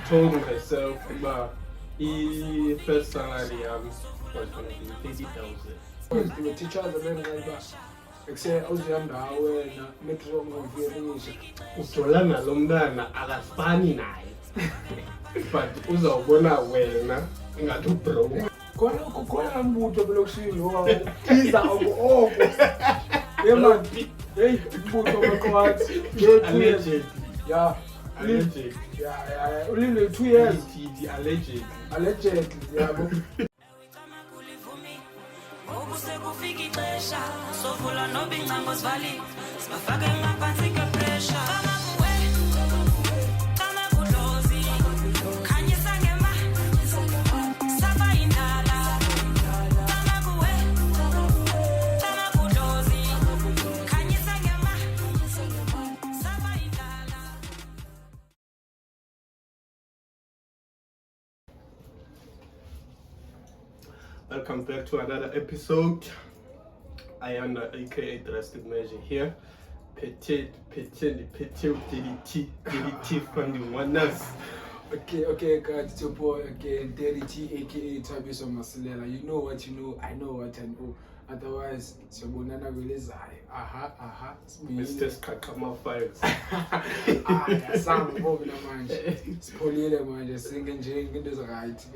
told myself about the first salary was going to be 30,000. The teachers are then like that. Say, I was young now, and make sure I'm going to feel Usola nalo mntana akasifani naye. But uzawubona wena ngathi ubro. Khona mbutho belokushilo wawo. Iza oko. Yema, hey, mbutho bakwathi. Allegedly. Yeah. Allegedly. Yeah. Only 2 years. Allegedly. Yeah. Sekufika ixesha sovula noba ingcango sivali sibafake ngaphansi kwepressure kama budlozi khanyisa ngema saba indala kama budlozi khanyisa ngema saba indala. Welcome back to another episode. Ayanda aka Drastic Measure here. Petit funding wonders. Okay, guys, it's your boy again, Daddy T, aka Tabiso Masilela. You know what you know, I know what I know. Otherwise, it's your bonana Wilizai. Aha. Mr. Skakama Files. Yeah, sound moving manje. Sipholile manje, singe nje into right.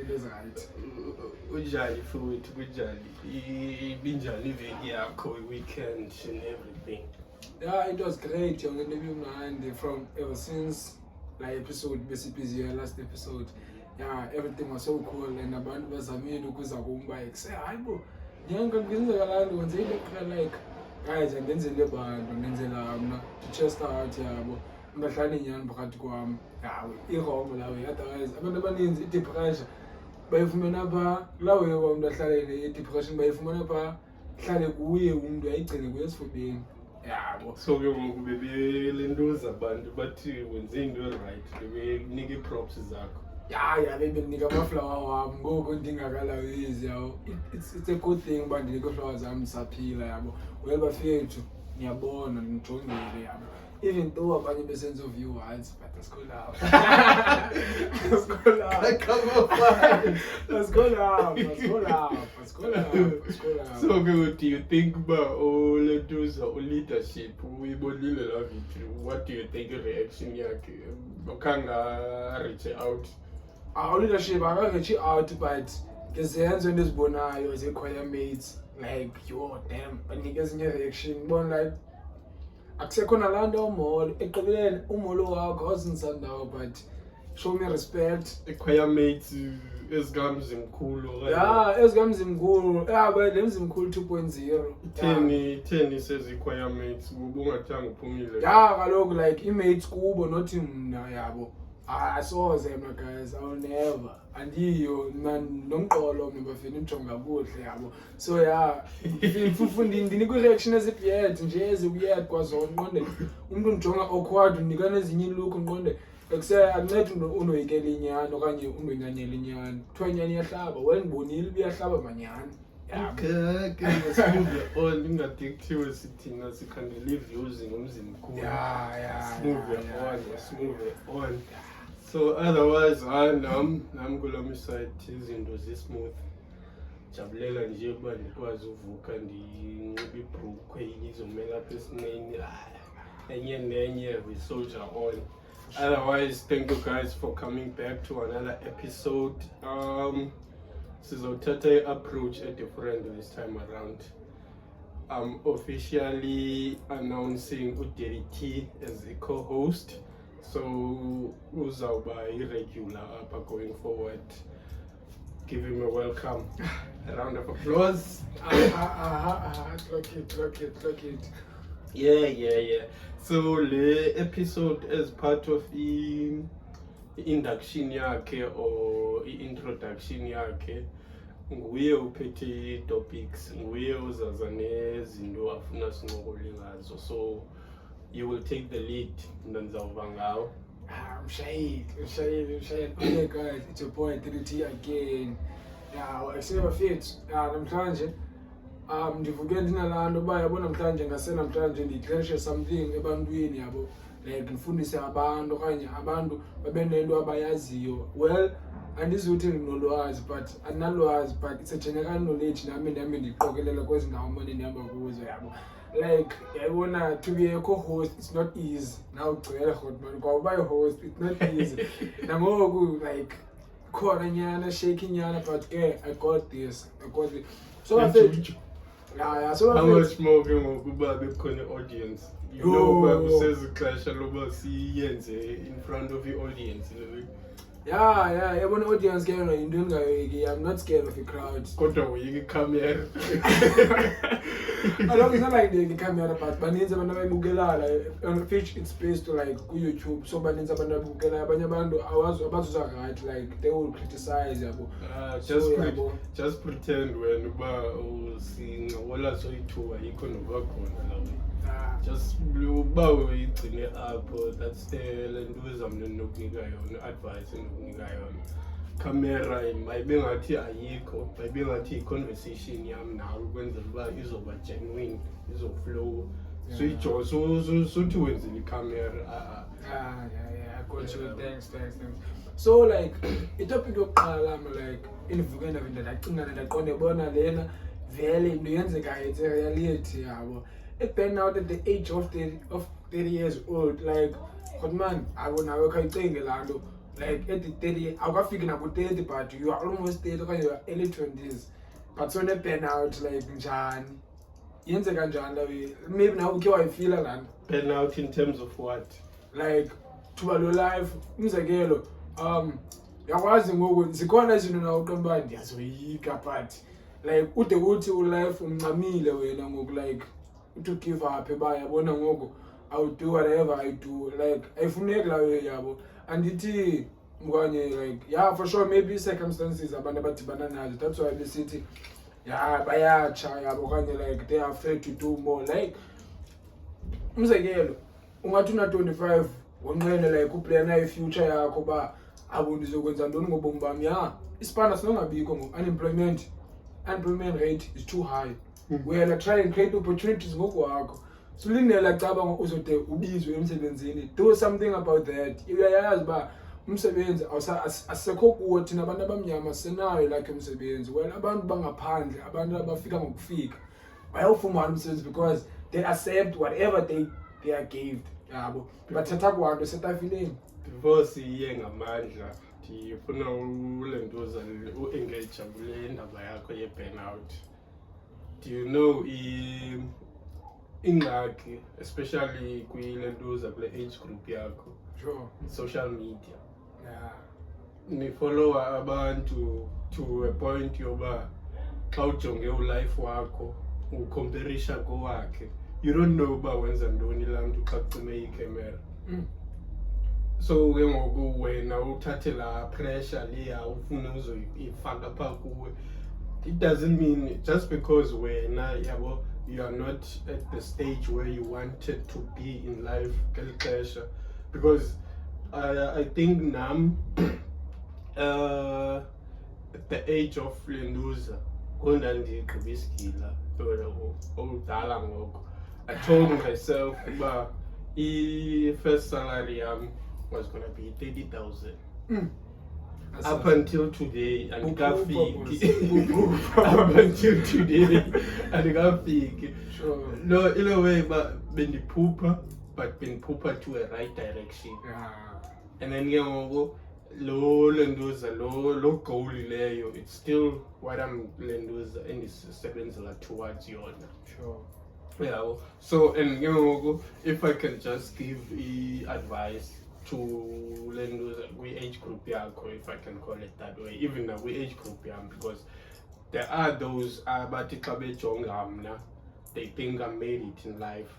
Ujali futhi kujali. Ibinjani iveki yakho, weekend and everything. Yeah, it was great. Young and from ever since like episode basically last episode. Yeah, everything was so cool and abantu bazamile ukuza kumba say hayibo. Nyanga ngizenzeka lana wenze into like guys angenzele bantu ngenzela mina chest out yabo. Ungahlali inyani phakathi kwami. Yawe, irongo lawe otherwise abantu abaninzi i-depression bayifumana pha lawe umuntu ahlalele i-depression bayifumana pha hlale kuye umuntu ayigcine kuye esifubeni. Yabo. So ke ngoku bebelentuza abantu bathi wenze into right, bebenika props zakho. Yeah, bebenika amaflower wami ngoku ndingakalawezi yawo. It's a good thing uba ndinike flowers zami saphila yabo. Well bafethu ngiyabona ngijongile yabo. Even though abanye besenze view ads, but let's go loud. Let's go loud. So good, do you think about lentuza leadership uyibonile la video? What do you think reaction yakhe? Ukanga reach out. Our leadership reach out, but ngezenzo endizibonayo as choir mates like yo damn banikeza inye reaction bon like akusekho nalando umolo eqebeleni umolo wakho awuzinsandawo but show me respect. Choir mates ezikamzimkhulu. Yeah, ezikamzimkhulu. Yeah, but lemzimkhulu 2.0. 10 says choir mates ubungathanga uphumile. Yeah, kaloku like imates kubo not mna yabo. Asoze my guys, I'll never. Andiyo nomqolo mina bafina ujonga kuhle yabo. So yeah, fufundi ndinika reaction ezibuyet nje ezibuyet kwazona nqonde. Umuntu unjonga awkward unika nezinye look nqonde. Ekuse akuncede unoyikela inyani okanye unonyanyela inyani. Kuthiwa inyani iyahlaba, wendibonile uyahlaba manyani. Okay, smooth on ingadictive sithina sikhandela reviews ngomzimkhulu. Yeah. Smooth on. So otherwise nami kulami side izinto zismooth. Jabulela nje ukuba ndikwazi uvuka ndinxibe ibhrukhwe izomela apha esinqeni. Enye nenye we soldier on. Otherwise, thank you guys for coming back to another episode. Sizothatha approach a different this time around. I'm officially announcing Daddy T as a co-host. So uzawuba irregular up going forward. Give him a welcome. A round of applause. Clock it. Yeah. So the episode as part of the induction yakhe or introduction yakhe nguye uphethe topics, nguye uzaza nezinto afuna sinqokole ngazo. So you will take the lead ndizawuba ngawo. I'm Shahid. Okay guys, it's your boy Daddy T again. Yeah, I say bafethu. Namhlanje ndivuke ndinalando ba yabona namhlanje ngasenamhlanje ndiclashe something ebantwini yabo. like ndifundise abantu okanye abantu babe nento abayaziyo. Well, andizuthi ndinolwazi but andinalwazi, but it's a general knowledge nami ndihamba ndiyiqokelela kwezi ndawo mane ndihamba kuzo yabo. Like yayibona to be a co-host it's not easy. Now ugcwele Godman kwa uba host it's not easy. Nangoku like khona nyana shaky nyana but I got this. So I said yeah, so how much more ke ngokuba bekhona audience? You know uba kusezixesha loba siyenze in front of the audience. Yeah, yabona audience ke yona into engayoyiki. I'm not scared of the crowd. Kodwa uyike camera. I don't, it's not like the camera part, baninzi abantu abayibukelayo on which it's based to like ku YouTube. So baninzi abantu abukelayo, abanye abantu abazuza right, like they will criticize yabo. Just pretend when uba usincokola soyithuba yikho noba khona lawo. Just uba uyigcine apho, that's the lentuza mna nokunika yona advice nokunika yona. Camera mayibe ngathi ayikho, mayibe ngathi i-conversation yami nawe ukwenzela uba izoba genuine, izoflow. So ijo sothi wenzile i-camera. I got you. Thanks. So like itopic yokuqala like inivuke ndavinda ndacingana ndaqonda bona lena vele into yenzekayo it's a reality yabo. It turned out at the age of 30 years old, like Godman, nawe khayicinge laa nto. Like at the 30, awukafiki naku 30 but you are almost 30 okanye you are early 20s. But so ne burnout like njani? Yenzeka njani lawe? Maybe nawe ukhe wayifila laa nto. Burnout in terms of what? Like thuba lo life, umzekelo, yakwazi ngoku zikhona izinto nawe uqonda uba ndiyazoyika but like ude uthi ulife uncamile wena ngoku like to give up eba yabona ngoku I'll do whatever I do, like ayifuneki lawe yabo. Andithi mkwanye like yeah for sure maybe circumstances abantu abadibana nazo, that's why besithi yeah bayatsha yabo okanye like they are afraid to do more. Like umzekelo ungathi una 25 wonqene like uplana ifuture yakho ba abo ndizokwenza ntoni ngobomi bami. Yeah, isipana sinongabikho ngoku. Unemployment rate is too high. Well, try and create opportunities ngokwakho. Sulindela caba uzode ubizwe emsebenzini. Do something about that. Uyayazi ba umsebenzi asekho kuwo thina abantu abamnyama senayo like umsebenzi. Well, abantu bangaphandle, abantu abafika ngokufika bayawufumana umsebenzi because they accept whatever they are gave yabo. Bathatha kwanto setafileni. Before siye ngamandla ndifuna ulentuza u-engage kule ndaba yakho ye-burnout. Do you know ingxaki especially kwile ntuza kule age group yakho? Sure. Social media. Yeah. Nifollowa abantu to a point yoba xa ujonge ulife wakho ucomparisa kowakhe, you don't know uba wenza ntoni laa mntu xa kucime ikamera. So ke ngoku wena uthathe laa pressure leya ufune uzoyifaka phaa kuwe. It doesn't mean just because wena yabo you are not at the stage where you wanted to be in life ngeli xesha, because I think nam at the age of lenduza ngondandigqiba isigila oludala ngoku, I told myself uba i-first salary yam was gonna be 30,000. Up until today, andikafiki. Up until today, andikafiki. Sure. No, in a way, but bendiphupha, but bendiphupha to a right direction. Yeah. And then lo lenduza, lo goal leyo, it's still what I'm lenduza and it's sebenzela towards yona. Sure. Yeah. So and if I can just give advice to lenduza kwi-age group yakho, if I can call it that way, even now kwi-age group yam, because there are those abathi xa bejonga mna, they think I made it in life.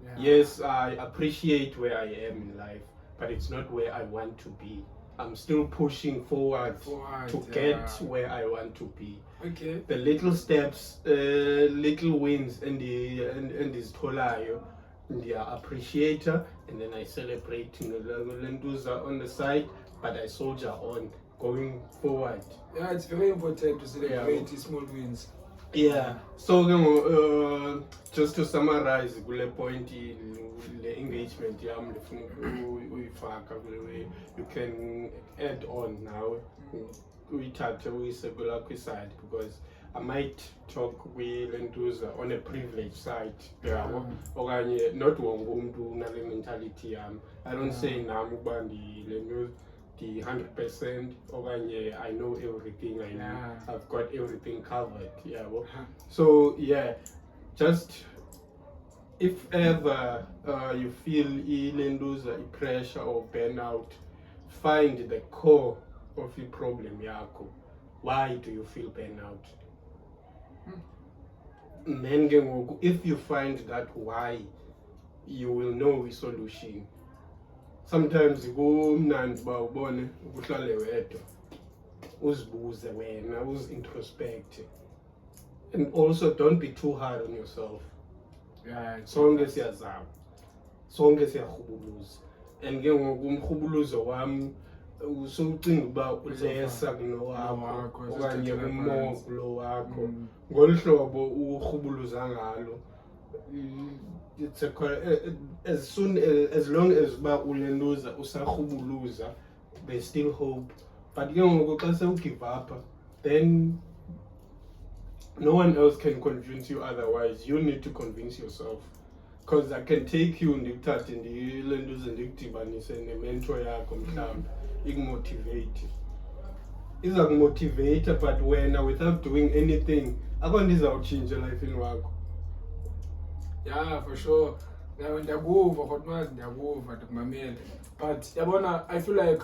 Yeah. Yes, I appreciate where I am in life, but it's not where I want to be. I'm still pushing forward to get where I want to be. Okay. The little steps, little wins, and this tholayo, and I appreciate her, and then I celebrate lenduza on the side, but I soldier on going forward. Yeah, it's very important to celebrate small wins. Yeah. So just to summarize kule point le engagement yami lefuna uyifaka kule way you can add on now uyithathe uyisebela kwiside because I might talk kwilentuza on a privileged side yabo okanye not wonke umuntu unale mentality yami. I don't say nami ukuba ndile news the 100% okanye I know everything, I know I've got everything covered, yeah. So yeah, just if ever you feel ilenduza pressure or burnout, find the core of the problem yakho. Why do you feel burnout? Then if you find that why, you will know the solution. Sometimes kumnandi uba ubone ukuhlale wedwa uzibuze wena introspect, and also don't be too hard on yourself. Sonke siyazama, sonke siyarhubuluza, and ke ngoku umrhubuluzo wami usucinga uba ulesa kunowakho okanye umo kulo wakho ngolu hlobo urhubuluza ngalo. It's as long as ba ulenduza usarhubuluza, there's still hope. But ke ngoku xa se give up, then no one else can convince you otherwise. You need to convince yourself, because I can take you ndikuthathe ndilenduza ndikudibanise nementor yakho mhlawumbe ikumotivate, iza kumotivate, but wena without doing anything akho ndizawutshintsha life wakho. Yeah, for sure. Ndiyakuva kodwa ndiyakuva ndikumamele, but yabona I feel like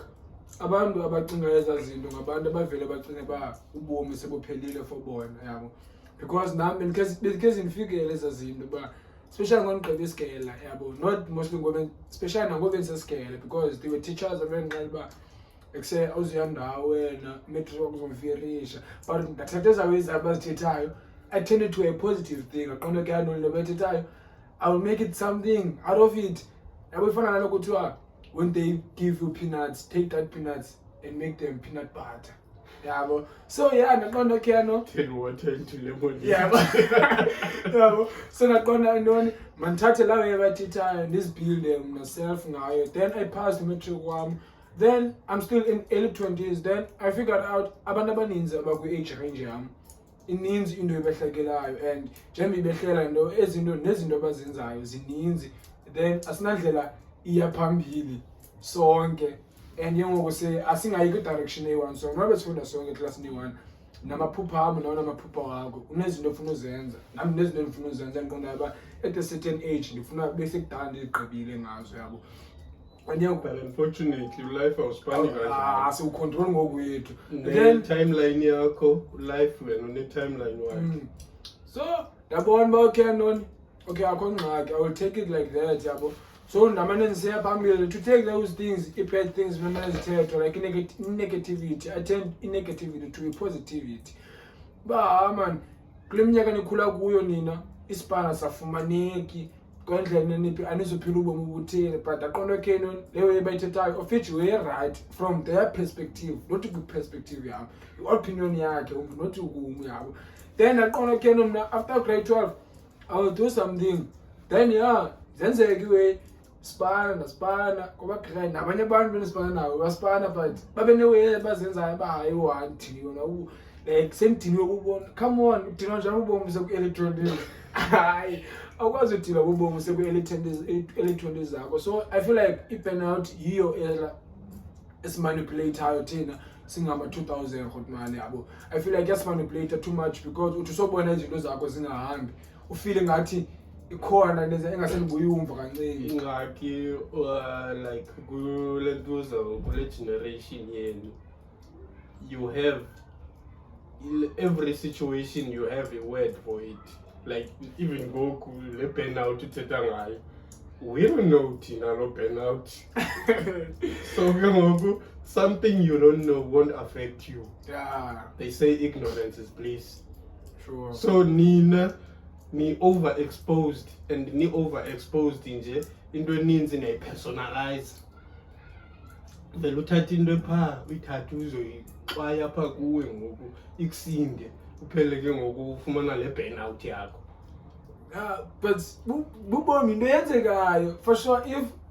abantu abacinga ezazinto ngabantu abavele bacinga ba ubomi sebuphelile for bona yabo, because nami because ndifikele ezazinto ba especially ngonqeba isikela yabo, not mostly ngoba especially ngoba ngisesikele, because they were teachers abenqala ba ekuse awuziyandawo wena matric wakuzomfirisha, but ndathatha ezawezi abazithethayo I turned it to a positive thing. Aqonda ke anolo bethethayo I will make it something out of it. Yabo ifana naloko kuthiwa when they give you peanuts, take that peanuts and make them peanut butter. Yabo. So yeah, naqonda ke ano Tell water into lemon. yabo. Yabo. So naqonda intoni mandithathe lawo ebathethayo ndizibuild myself ngayo. Then I passed matric wami. Then I'm still in early 20s. Then I figured out abantu abaninzi abakwi age range yami ininzi into ebehlekelayo, and njengoba ibehlela into ezinto nezinto abazenzayo zininzi, then asinandlela iya phambili sonke, and yengoku se asingayi kwi-direction eyi-one. So ngoba sifunda sonke eklasini eyi-one, namaphupha am nawo namaphupha wakho, unezinto ofuna uzenza, nami nezinto endifuna uzenza ndiqonda uba at a certain age ndifuna bese kudala ndigqibile ngazo yabo. But unfortunately, life was funny. So control ngokwethu. Then timeline yakho, life when on the timeline wakho. So yabona ba okay non, okay akho ngxaki, I will take it like that yabo. So ndamane ndisiya phambili to take those things, bad things mina ezithethe like negativity, I turn negativity to a positivity. Ba man, kule minyaka nikhula kuyo nina isipana safumaneki kwendlela niphi anizophila ubomi obuthile, but aqonda ke leyo bayithethayo of which we right from their perspective, not good perspective yabo, opinion yakhe umuntu not ukumi yabo. Then aqonda ke mina after grade 12 I will do something, then yeah zenzeke iwe spana kuba grade nabanye abantu benisipana nawo baspana, but babe newe bazenzayo bahayi wanthi yona like sendiniwe ukubona, come on udinwa njani ubomi seku-electronic hayi awukwazi udila ubomi seku-early 20s zakho. So I feel like i-burnout yiyo esimanipulateayo thina singama-2000 hotmane yabo. I feel like yasimanipulate too much because uthi usobona izinto zakho zingahambi ufile ngathi ikhona leza engasengibuyumva kancane ingxaki like kule ntuza kule generation yenu, you have every situation you have a word for it. Like even Goku le burnout uthetha ngayo, we don't know thina lo burnout. So ke ngoku something you don't know won't affect you. Yeah, They say ignorance is bliss. sure. So nina ni overexposed, and ni overexposed nje into eninzi nayipersonalize. Vele uthatha into epha uyithatha uzoyixwaya apha kuwe ngoku ikusinde uphele ke ngoku ufumana le burnout yakho. But bubomi into yenzekayo for sure.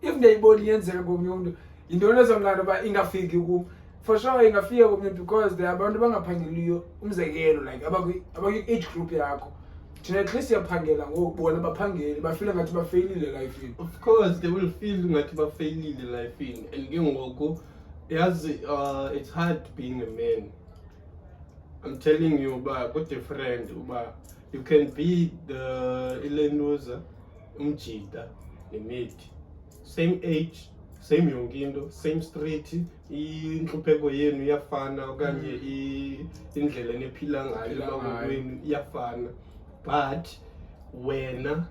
If ndiyayibona iyenzeka komnye umuntu yintoni ezongqanda uba ingafiki kum. For sure ingafika komnye because there are abantu abangaphangeliyo, umzekelo like abakwi-age group yakho. Thina at least siyaphangela ngoku, bona baphangeli bafile ngathi bafeyilile lifeini. Of course they will feel ngathi bafeyilile lifeini, and ke ngoku yazi it's hard being a man. I'm telling you uba ku-different uba you can be the ilenuza umjida nemedi, same age, same yonke into, same street, inhlupheko yenu iyafana okanye indlela enephila ngayo emangweni iyafana, but wena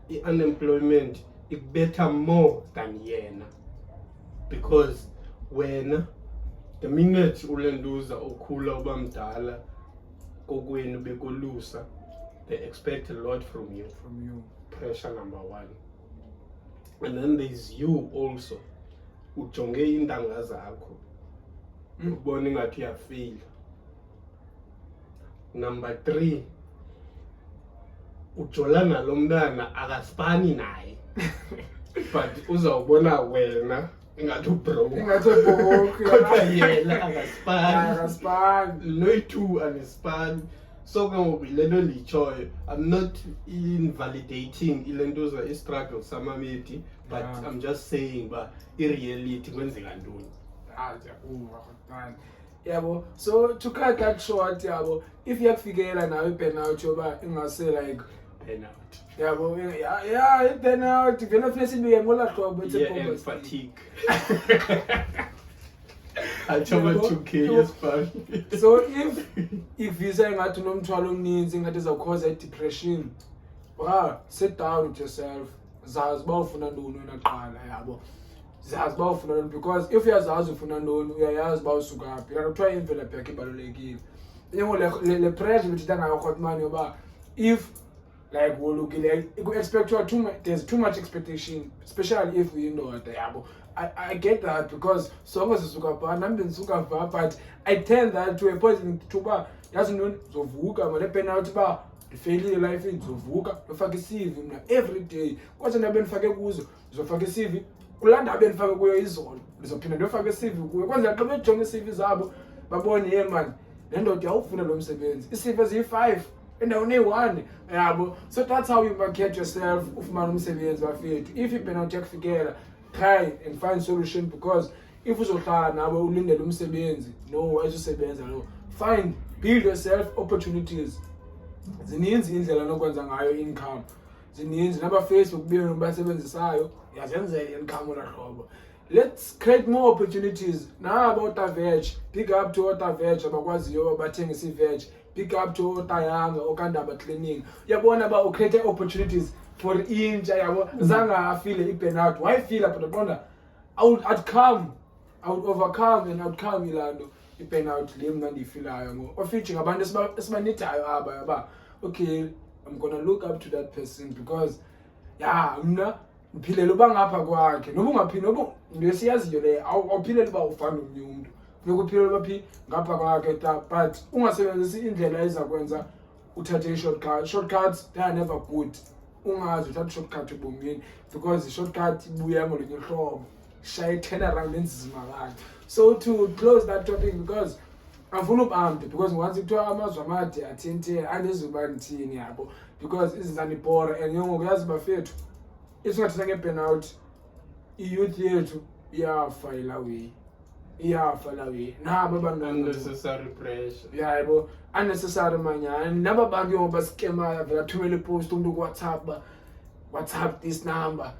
i-unemployment ikubetha more than yena, because wena the minute ulenduza ukhula uba mdala kokwenu bekolusa, they expect a lot from you. Pressure number one. And then there's you also. Ujonge intanga zakho. Ubone ngathi uyafeyila. Number 3. Ujolana lo mntana akasipani naye. But uzawubona wena ingathi ubroke. Kodwa yena akasipani. Noyi-two anisipani. So ke ngoku lento lichoyo, I'm not invalidating ilentuza i-struggle samamedi, but I'm just saying ba i-reality kwenzeka ntoni. Yabo, so to cut that short, yabo, if yakufikela nawe i-burnout yoba ingase like Burnout. yabo, yeah, i-burnout vele funeka sibuye ngola hlobo And fatigue. Achoba 2K yesibhali. So if visa ingathi unomthwalo omninzi ingathi izawukhoza i-depression, sit down with yourself, zazi uba ufuna ntoni wena kuqala, yabo, zazi uba ufuna ntoni, because if uyazazi ufuna ntoni uyayazi uba usuka phi. Kanti kuthiwa imvelaphi yakho ibalulekile. Le pressure betitha ngayo rhotmani yoba if like wolukile ku-expectwa there's too much expectation, especially if uyindoda, yabo. I get that because sonke sisuka pha nami bendisuka pha, but I tend that to a point to uba yazi ntoni zovuka male burnout uba ndifeyilile life ndizovuka ndofaka i-CV mna every day. Kwathi ndabe ndifake kuzo ndizofaka i-CV kulaa ndawo bendifake kuyo izolo ndizophinda ndiyofaka i-CV kuyo, kwenzela xa bejonga ii-CV zabo babone ye mani le ndoda yawufuna lo msebenzi, ii-CV eziyi-5 endaweni eyi-1, yabo. So that's how you market yourself ufumana umsebenzi bafethu. If i-burnout yakufikela, try and find solution, because if uzohlala nawe ulindele umsebenzi no ayizusebenza lo, build yourself opportunities. Zininzi indlela nokwenza ngayo income, zininzi naba-Facebook benu basebenzisayo yazenzela i-income ola hlobo. Let's create more opportunities. Naba otaveg, pick up to otaveg abakwaziyo bathengisa i-veg, pick up to otayanga okandaba cleaning. Uyabona ba ucreate opportunities for intsha, yabo, zange afile i-burnout. Why feel up ndaqonda I would overcome and outcome ilando i-burnout le mna ndiyifilayo ngo ofitshe ngabantu esibanithayo aba yaba. Okay, I'm gonna look up to that person because mna ndiphilele uba ngapha kwakhe, noba ungaphili noba into siyaziyo leyo awuphilele uba ufana nomnye umntu, funeka uphilele uba phi ngapha kwakhe but ungasebenzisi indlela ezakwenza uthathe i-shortcut. Shortcuts, they are never good. Ungazi uthatha i-shortcut ebomini because i-shortcut ibuya ngolunye uhlobo, shaye turnaround enzima kanje. So to close that topic, because afuna ubamde, because once kuthiwa amazwi amade athinte andizuba ndithini, yabo, because izizandibhora. And ngoku yazi bafethu isingathetha nge-burnout, i-youth yethu iyafa ilaway nabo abantu Unnecessary pressure. yabo, unnecessary manyana. Naba bantu ngoba baskemayo vela thumela ipost umuntu WhatsApp this number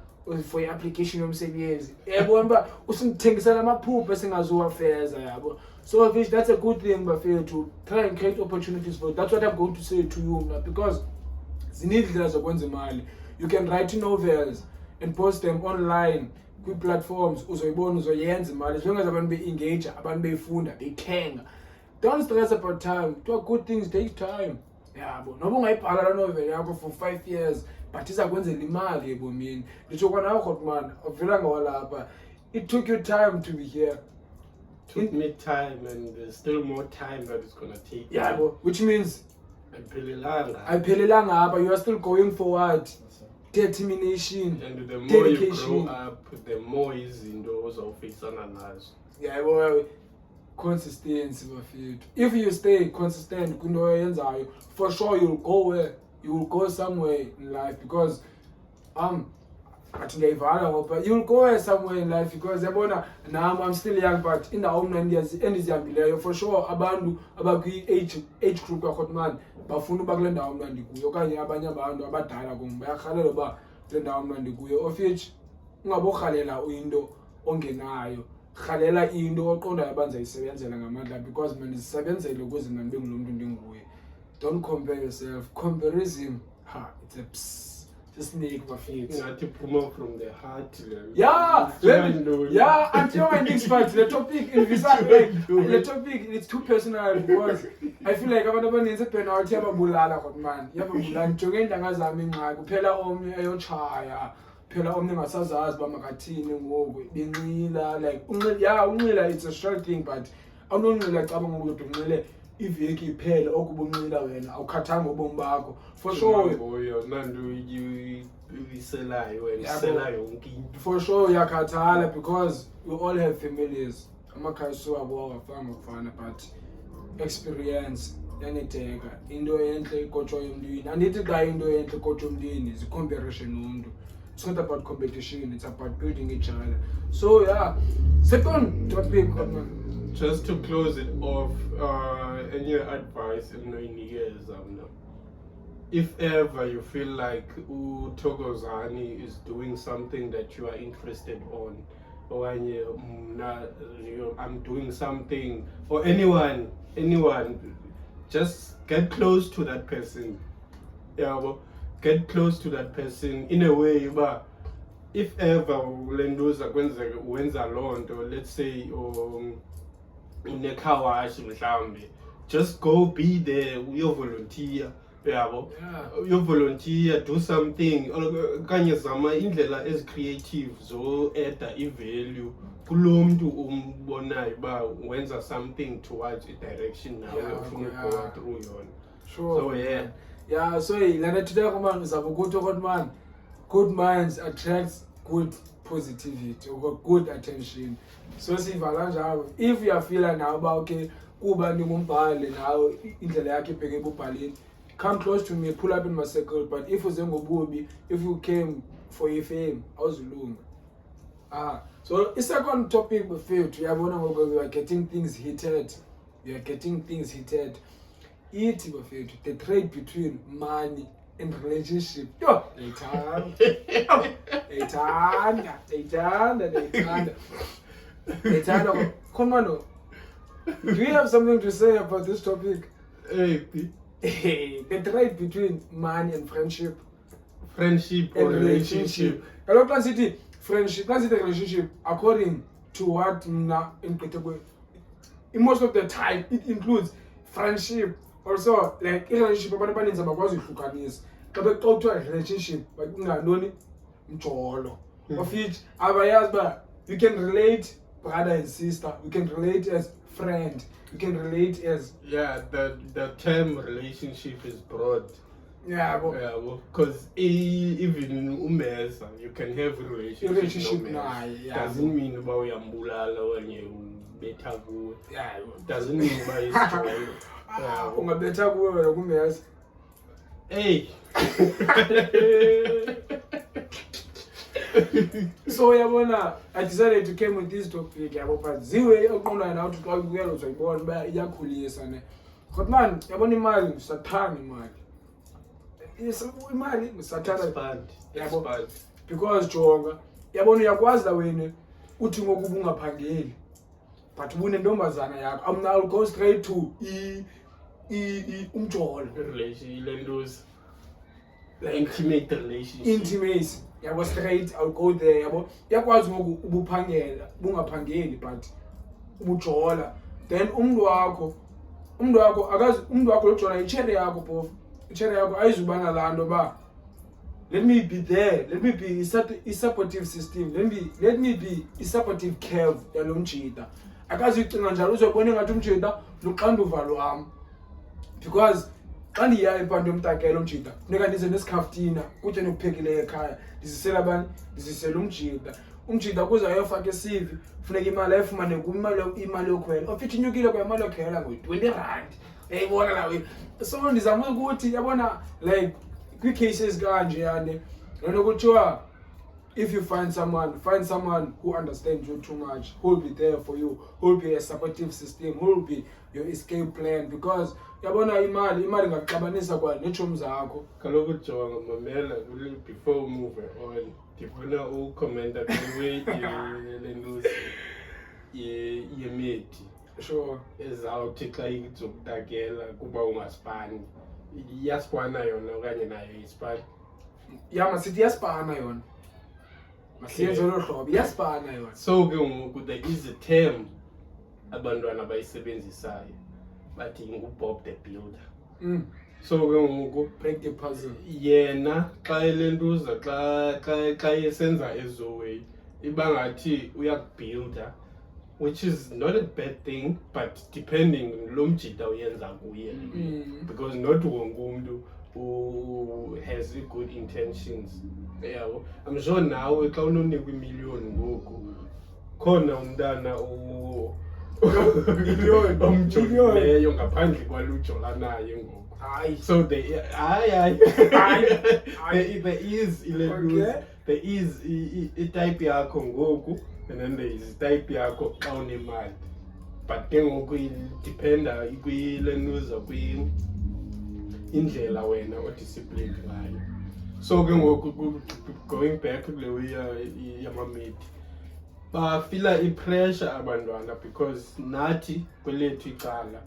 for your application yomsebenzi, yabo, mba usithengisela amaphupho esingazuwafeza, yabo. So that's a good thing bafethu, try and create opportunities for you. That's what I'm going to say to you, because zininzi indlela zokwenza imali. You can write novels and post them online kwi-platforms, uzoyibona uzoyenza imali as long as abantu be-engage, abantu beyifunda, beyithenga. Don't stress about time. Do good things take time, yabo. Noba ungayibhala la novel yakho for 5 years but izakwenzela imali ebomini. Nditsho kwanawe Rhotman avelanga walapha, it took you time to be here. Took me time, and there's still more time that it's gonna take. Yabo, which means ayiphelelanga apha. You are still going forward. Determination, and the more you dedication. grow up, the more izinto ozawufacana nazo. Yeah, well, consistency bafethu. If you stay consistent kwinto oyenzayo, for sure you'll go where you will go somewhere in life, because athi ndiyayivala ngoba you'll go somewhere in life, because yabona nam I'm still young, but indawo mna endizihambileyo for sure abantu abakwi-age group kaRhotman bafuna uba kule ndawo mna ndikuyo, okanye abanye abantu abadala kum bayarhalela uba kule ndawo mna ndikuyo. Of which ungaborhalela into ongenayo, rhalela into oqondayo abanza yisebenzela ngamandla, because mna ndizisebenzele ukuze mna ndibe ngulo mntu ndinguye. Don't compare yourself. Comparison, it's a snake bafethu. Ngathi phuma from the heart. Yeah, until my next part, the topic the topic it's too personal, because I feel like abantu abaninzi penalty yababulala Khotman. Yababulala njonge indanga zami ingxaki, kuphela omnye ayotshaya, phela omnye ngasazazi ba makathini ngoku benxila, like unxila it's a short thing, but awunonxila xa ngoku unxile iveki iphele okubunxila wena awukhathanga ubomi bakho. For sure for sure uyakhathala, because we all have families. Amakhaya wabo awafanga kufana, but experience yanideka. Into enhle ikotshwa yomntwini, andithi xa into enhle ikotshwa yomntwini zi-comparison nomntu. It's not about competition, it's about building each other. So yeah, second topic, just to close it off, any advice in years, if ever you feel like Thokozani is doing something that you are interested on, or I'm doing something, or anyone, just get close to that person. Yeah, well, get close to that person in a way, but if ever lendoza kwenza lonto, let's say unekhawashe mhlambe, just go be there, uyovolunteer. Yabo, you volunteer, do something. Kanye zama indlela as creative zo add i-value kulo mntu umbonayo ba wenza something towards a direction now ufuna go through yona. Sure. So yeah, so lana today man uzaba ukuthi Khotman, good minds attracts good positivity or good attention. So sivala njalo, if you are feeling now about okay kuba ningumbhali nawo indlela yakhe ibheke ebubhaleni, come close to me, pull up in my circle. But if uzengobubi, if you came for your fame, awuzulunga. So the second topic we failed. We are getting things heated. It the trade between money and relationship. Yo, they turn. Come on. Do you have something to say about this topic? The trade between money and friendship or relationship. Hello, Plan City. Friendship, Plan City relationship, according to what in most of the time, it includes friendship. Also, like in relationship, about the bakwazi uhlukanisa. Kabe xa relationship, but unganoni mjolo. Of which abayazi ba you can relate brother and sister, you can relate as friend, you can relate as the term relationship is broad. Because even umeza you can have relationship doesn't mean about uyambulala when you betha kuwe. Doesn't mean about is strong. Ungabetha kuwe wena kumeza. Hey. So yabona, I decided to come with this topic yabo, but ziwe oqondayo nawe xa ubuyela uzoyibona uba iyakhulisa ne. Khotman, yabona imali ngisathanda imali. Imali ngisathanda yabo, because jonga yabona uyakwazi la wena uthi ngokuba ungaphangeli but ubunentombazana yakho. I'll go straight to umjolo relationship, intimate relationship. Intimacy. Yabo straight, I'll go there. Yabo yakwazi ngoku ubuphangela bungaphangeli but ubujola. Then umntu wakho akazi, umntu wakho lojola ichere yakho phofu. Ichere yakho ayizubana lando ba let me be there, let me be a supportive system, let me be a supportive curve yalo mjida. Akazi ucinga njalo uzobona ngathi umjida luxanduva lwami, because xa ndiya ephanti yomtakelo umjida funeka ndize nesikhaftina kutya nokuphekileyo ekhaya ndizisela abantu ndizisela umjida kuze ayofaka esivi funeka imali ayifumane imali yokhwela ofithi inyukile kwa imali yokhwela ngo-R20 eyibona lawe so ndizama ukuthi yabona like kwi-cases kanje yani lento kuthiwa if you find someone who understands you too much, who will be there for you, who will be a supportive system, who will be your escape plan, because yabona imali ingakuxabanisa kwa neetshomi zakho. Kaloku jonga mamela before we move on ndifuna ucomment the way le news yemedi Sure. ezawuthi xa izokutakela kuba ungasipani iyasipana yona okanye nayo isipani Ya masithi iyasipana yona. Masiyenze lo hlobo iyasipana yona. so ke ngoku there is a term abantwana abayisebenzisayo bathi nguBob the Builder. So ke ngoku Break the puzzle. yena xa elentuza xa esenza ezoway iba ngathi uyakubuilda, which is not a bad thing, but depending lo mjida uyenza kuye, because not wonke umuntu who has good intentions. Yabo, I'm sure nawe xa unonikwa imiliyoni ngoku khona umntana omjolileyo ngaphandle kwalujola naye ngoku. Hayi. So there is there is i-type yakho ngoku and then there is type yakho xa unemali, but ke ngoku dependa kwile nuza indlela wena odisciplined ngayo. So ke ngoku going back kule way yamamedi bafila i-pressure abantwana because nathi kwelethu icala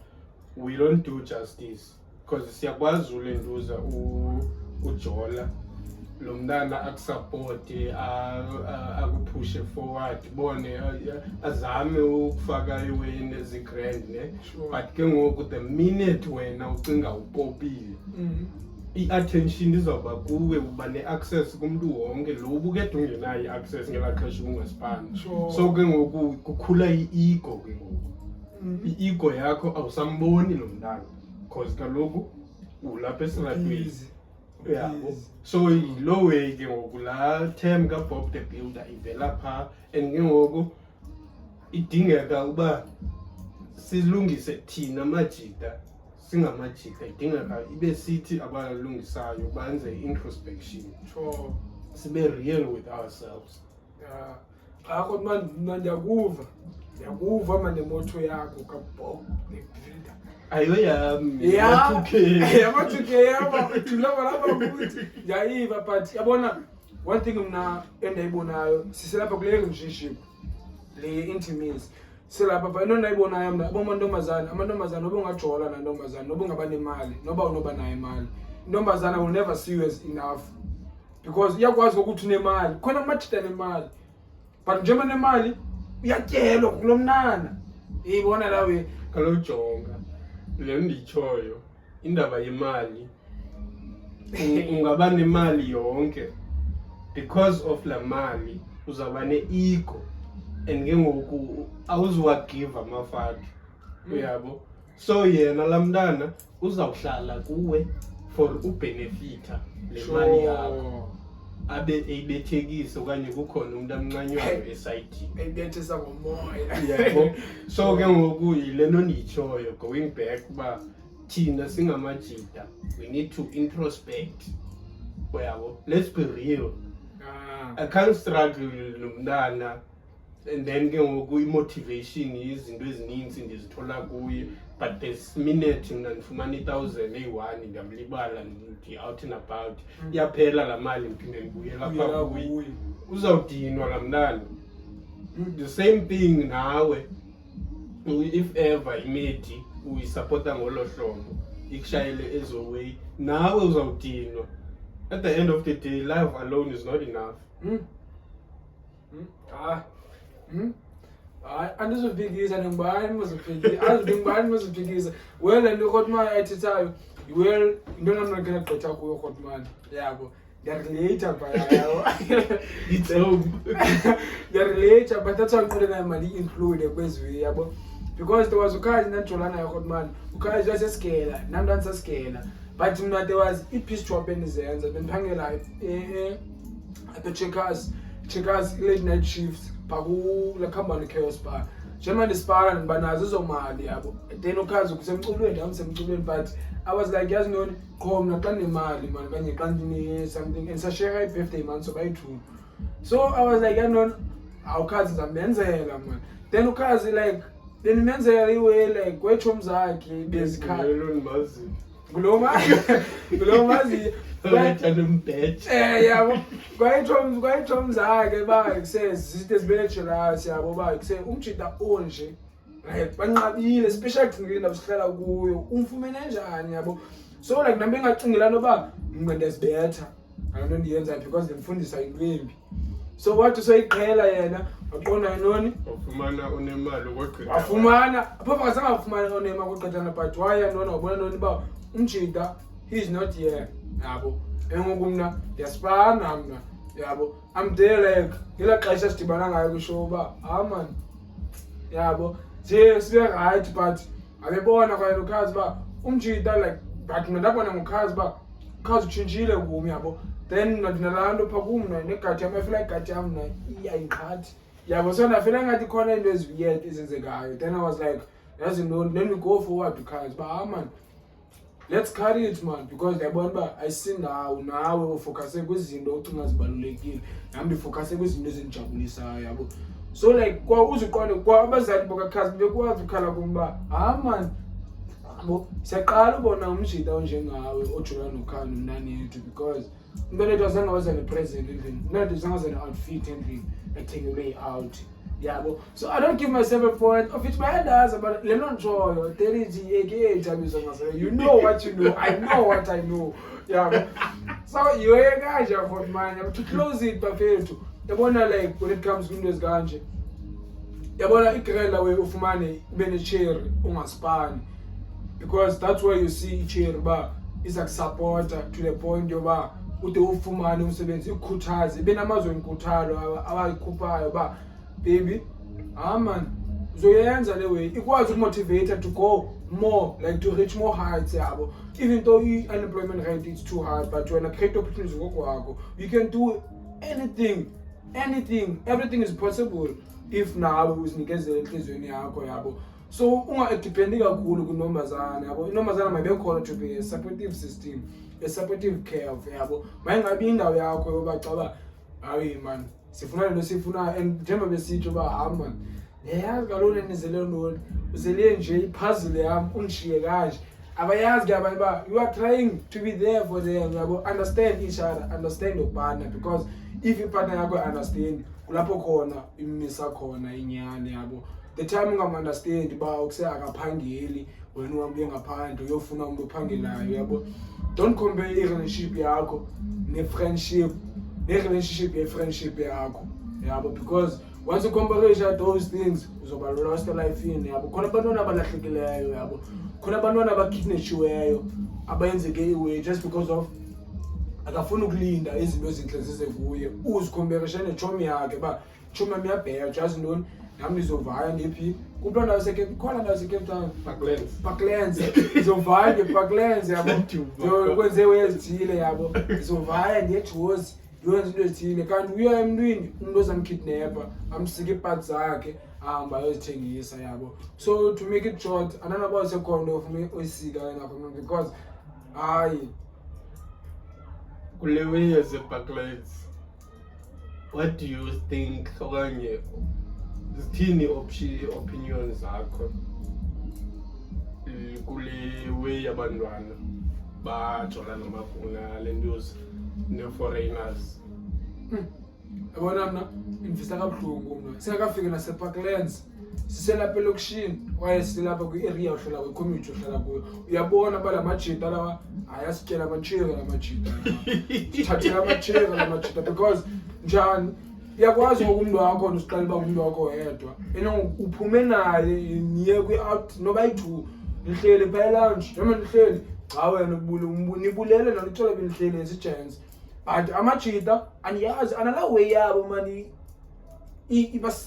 we don't do justice, because siyakwazi ulentuza ujola lo mntana akusapote akuphushe forward bone azame ukufaka iweni ezi-grand ne. Sure. But ke ngoku the minute wena ucinga upopile i-attention izawuba kuwe, uba ne-access kumntu wonke lo ubukade ungenayo i-access ngelaa xesha ungasipani. Sure. So ke ngoku kukhula i-ego ke ngoku i-ego yakho awusamboni lo mntana because kaloku ulapha esiradweni. Yabo, so yilo way ke ngoku laa term kaBob the Builder ivela phaa, and ke ngoku idingeka uba silungise thina majida singamajida, idingeka ibe sithi abalungisayo banze introspection, Sure. sibe real with ourselves. Ya kodwa mna ndiyakuva manje moto yakho kaBob the Builder. Ayo yami Yeah. okay. Yama-2K yama tulaba lapha ukuthi yayiva, but yabona one thing mna endayibonayo siselapha kule relationship le intimacy silapha but into endayibonayo mna amantombazana noba ungajola nantombazana noba ungaba nemali noba unoba nayo imali, intombazana will never see you as enough because iyakwazi ukuthi unemali khona amajida nemali but njengoba nemali uyatyelwa kulo mnana iyibona lawe. Kaloku jonga le ndiyitshoyo indaba yemali ungaba nemali yonke, because of la mali uzawuba ne-ego and ke ngoku awuziwagive amafaki, uyabo. So yena laa mntana uzawuhlala kuwe for ubenefitha le mali yakho, abe eyibethekise okanye kukhona umuntu amncanywayo esayidini Eyibethisa ngomoya. yabo. So ke ngoku yile nto ndiyitshoyo going back uba thina singamajida we need to introspect, uyabo. Let's be real. I can't struggle nomntana and then ke ngoku i-motivation izinto ezininzi ndizithola kuye, but this minute mna ndifumana 1,000 eyi-1 ndiyamlibala ndi-out and about, iyaphela laa mali ndiphinde ndibuyela phaa kuye. Uzawudinwa laa mntana. The same thing nawe, if ever imedi uyisapota ngolo hlobo ikushayele ezoway, nawe uzawudinwa. At the end of the day, life alone is not enough. Hayi andizophikisa ningubani mozophikisa well and uRhotman ayithethayo well into namna ke nagqitha kuyo uRhotman yabo ndiyarelate phaya yabo It's home. ndiyarelate but that's why ngiqonde nayo mali include kweziwe yabo because there was ukhaya ndandijolana naye uRhotman, ukhaya wayesesigela nam ndandisesigela but mna there was i-piece job endizenza bendiphangela checkers late night shifts phakula company chaos bar njengoba ndisipara ndiba nazo ezo mali yabo then ukhazi kusemculweni nami semculweni but I was like yazi noni qho mna xa ndinemali mani kanye xa ndine-something and sashare i-birthday man so bayi-2 so I was like yazi noni awukhazi ndizamenzela man then ukhazi like bendimenzela iwe like kwetshomi zakhe bezikhala ngulo maziyo yabo kwayitshomi zakhe ba kusezizito ezibeletshelasi yabo ba kuse umjida onje like banqabile especially kungile ndaba sihlala kuyo umfumene njani yabo so like nami engacingela noba ngqendezibetha nganto ndiyenza because ndimfundisa intwembi so wathi soyiqhela yena waqonda yinoni wafumana unemali kwagqitha wafumana apha akasangafumana onemali kwagqithana but waya nona wabona noni ba umjida he's not here yabo engoku mna ndiyasipana mna yabo I'm there like ngela xesha sidibana ngayo kusho uba man yabo nje sibe right but abebona kwayena ukhazi uba umjida like but mna ndabona ngokhazi uba ukhazi utshintshile kumi yabo then ndinalaa nto phaa kum negadi yam afila igadi yam mna iyayinqathi yabo so ndafela ngathi khona into eziweird ezenzekayo then I was like yazi ntoni then we go forward ukhazi uba man let's carry it man because ndiyabona uba ayisindawo nawe ufokase kwizinto ocinga zibalulekile nam ndifokase kwizinto ezindijabulisayo yabo so like kwa uziqonde kwa abazali bokakhazi bekwazi ukhala kum uba man siyaqala ubona umjida onjengawe ojula nokhando mnanethu because umntanethu azange waza ne-present endlini umntanethu azange waza ne-outfit endlini take away out yabo so I don't give myself a point of it bayandazi but le nto ntshoyo terithi ekeyeyithabiso ngaseyo you know what you know I know what I know yabo so yiwe kanje for mine to close it bafethu yabona like when it comes kwinto ezikanje yabona igrela we ufumane ube ne-cherry ungasipani because that's where you see i-cherry uba izakusupporta to the point yoba ude ufumane umsebenzi ikhuthaze ibe namazwe enkuthalo awayikhuphayo uba baby man uzoyenza le way ikwazi ukumotivate to go more like to reach more heights yabo even though i-unemployment rate is too high but wena create opportunities ngokwakho you can do anything everything is possible if nawe uzinikezele enhliziyweni yakho yabo so unga-dependi kakhulu kwintombazana yabo intombazana mayibekhona to be a supportive system a supportive care yabo mayingabi indawo yakho yoba caba hayi man sifuna lento siyifunayo and njengoba besitsho uba man yayazi kalona nizele ntoni uzele nje ipuzzle yam undishiye kanje abayazi ke abanye uba you are trying to be there for them yabo understand each other understand your partner because if ipartner yakho understand kulapho khona imisa khona inyani yabo the time ungamunderstand uba ukuse akaphangeli wena uhambe ngaphandle uyofuna umuntu ophangelayo yabo don't compare i-relationship yakho ne-friendship ne-relationship ye-friendship yakho yabo because once you compare those things uzoba lost elifini yabo khona abantwana abalahlekileyo yabo khona abantwana abakidnetshiweyo abayenzeke iway just because of akafuna ukulinda izinto ezinhle zize kuye uzikhomparisha netshomi yakhe uba tshomi yam iyabheya jazi ntoni nami ndizovaya ndiphi kuphi ndawo khona ndawo secape town Parklands ndizovaya ngeParklands yabo kwenzewe ezithile yabo ndizovaya ndiyejozi ndiyenza into ezithile kanti uya emntwini umuntu ozamkidnapha amsike iipati zakhe ahamba ayozithengisa yabo so to make it short ananaba usekhona into ofuna uyisika ngapha because hayi kule way yaseParklands what do you think okanye zithini opinion zakho kule way yabantwana bajola nomafuna lentos ne-foreigners yabona mna indivisa kabuhlungu mna singakafiki naseParklands siselapha elokishini kwaye siselapha kwi-area ohlala kwi-community ohlala kuyo uyabona uba la majita lawa ayasityela amachira la majita sithathela amachira la majita because njani iyakwazi ngoku umntu wakho usiqala uba ngumntu wakho wedwa uphume naye niye kwi-out noba yi-2 nihleli phaa elunch noma nihleli xa wena nibulele naluthola benihleli esi-gents but amajita aniyazi anala way yabo mani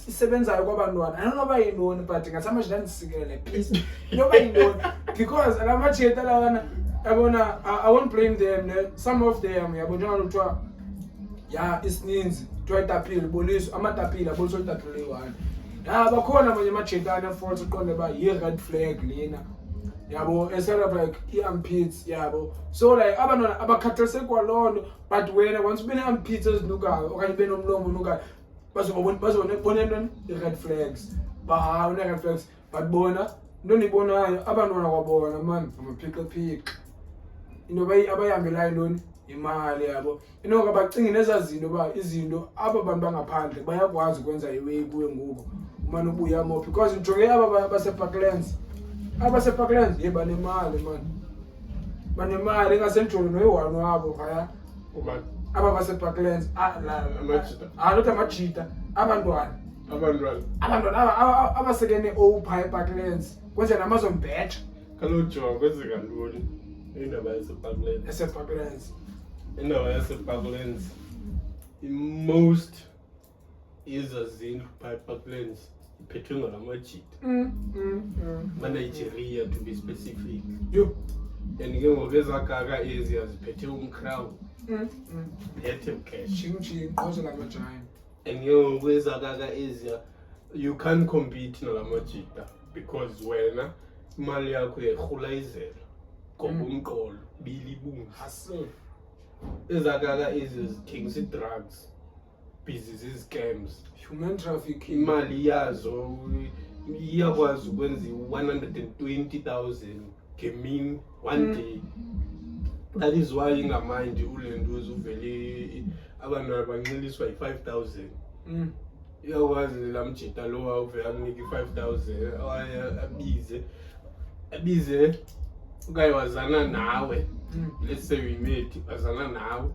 isebenzayo kwabantwana anonoba yintoni but ngathi amajita andisikele please inoba yintoni because alamajita lawana yabona I won't blame them ne some of them yabona ukuthi ya isininzi kuthiwa itapile boliswa amatapile aboliswa itapile eyi-1 ya bakhona manje amajentana futhi uqonde ba yi-red flag lena yabo instead of like i-armpits yabo so like abantwana abakhathaliseki kwaloo nto but wena once ube ne-armpits ezinukayo okanye ube nomlomo onukayo bazobona ntoni i-red flags bahawu ne-red flags but bona into endiyibonayo abantwana kwabona mani amaphicaphica into abayihambelayo ntoni imali yabo inoka bacingi nezaa zinto uba izinto aba bantu bangaphandle bayakwazi ukwenza iway kuwe ngoku umane ubuya mo because ndijonge aba baseparklands ye banemali mani banemali engasendijonge noyi-1 wabo phaya aba baseparklands not amajita abantwana abasekene opha eparklands kwenze namazombheja kalojonga kwenzeka ntoni indaba eseparklands indaba yaseparklands most izazindlu phaa eparklands iphethwe ngalamajita manigeria to be specific yo and ke ngoku ezagaka ezi ziphethe umcrown phethe cash chingching qozelamajani and ke ngoku ezagaka ezi you can't compete nalamajita because wena imali yakho uyayirhulayizela ngokomqolo bilibunzi hustle ezakaka ezi zithengisa i-drugs busy zii-scams human trafficking imali yazo iyakwazi ukwenza 120,000 ngemini one day that is why ingamandi ule nto uvele abantwana banxiliswa yi-5,000 iyakwazi lamjita lowa uvele amnike i-5,000 abize okanye wazana nawe let's say we met wazana nawe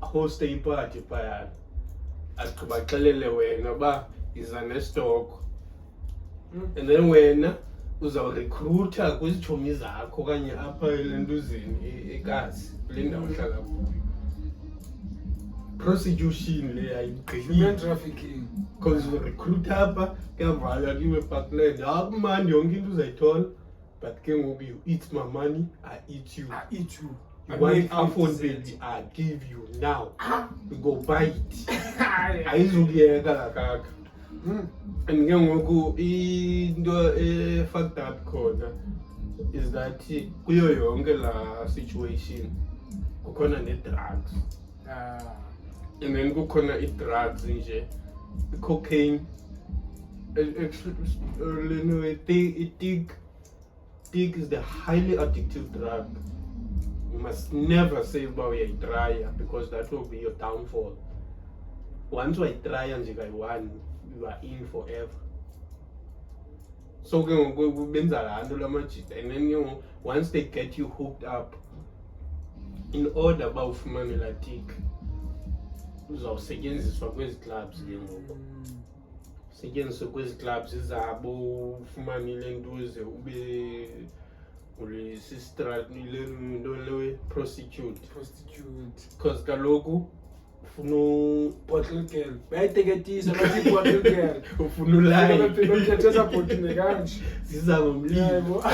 host ipati phayana agqibaxelele wena uba iza nestock and then wena uzawurecruita kwizitshomi zakho okanye apha elentuzini ekasi kule ndawo ohlala kuyo prostitution le ayigqibile human trafficking because urecruit apha kuyavalwa kiwe parkland akumandi yonke into uzayithola but ke ngoku you eat my money I eat you you want iPhone baby I give you now you go buy it ayizukuyeka kakaka and ke ngoku into fucked up khona is that kuyo yonke la situation kukhona ne-drugs and then kukhona i-drugs nje i-cocaine Tick is the highly addictive drug. You must never say about your dryer because that will be your downfall. Once you try and you are in forever. So and then once they get you hooked up, in order about money like tick, uzawusetyenziswa kwezi clubs ke ngoku. Setyenziswa kwezi clubs izabo ufumanile ntuze ube ule-sister le prostitute because kaloku ufuna bottle girl bayiteketisa bathi bottle girl ufuna ulayithetha bottle kanje zizaba mlilo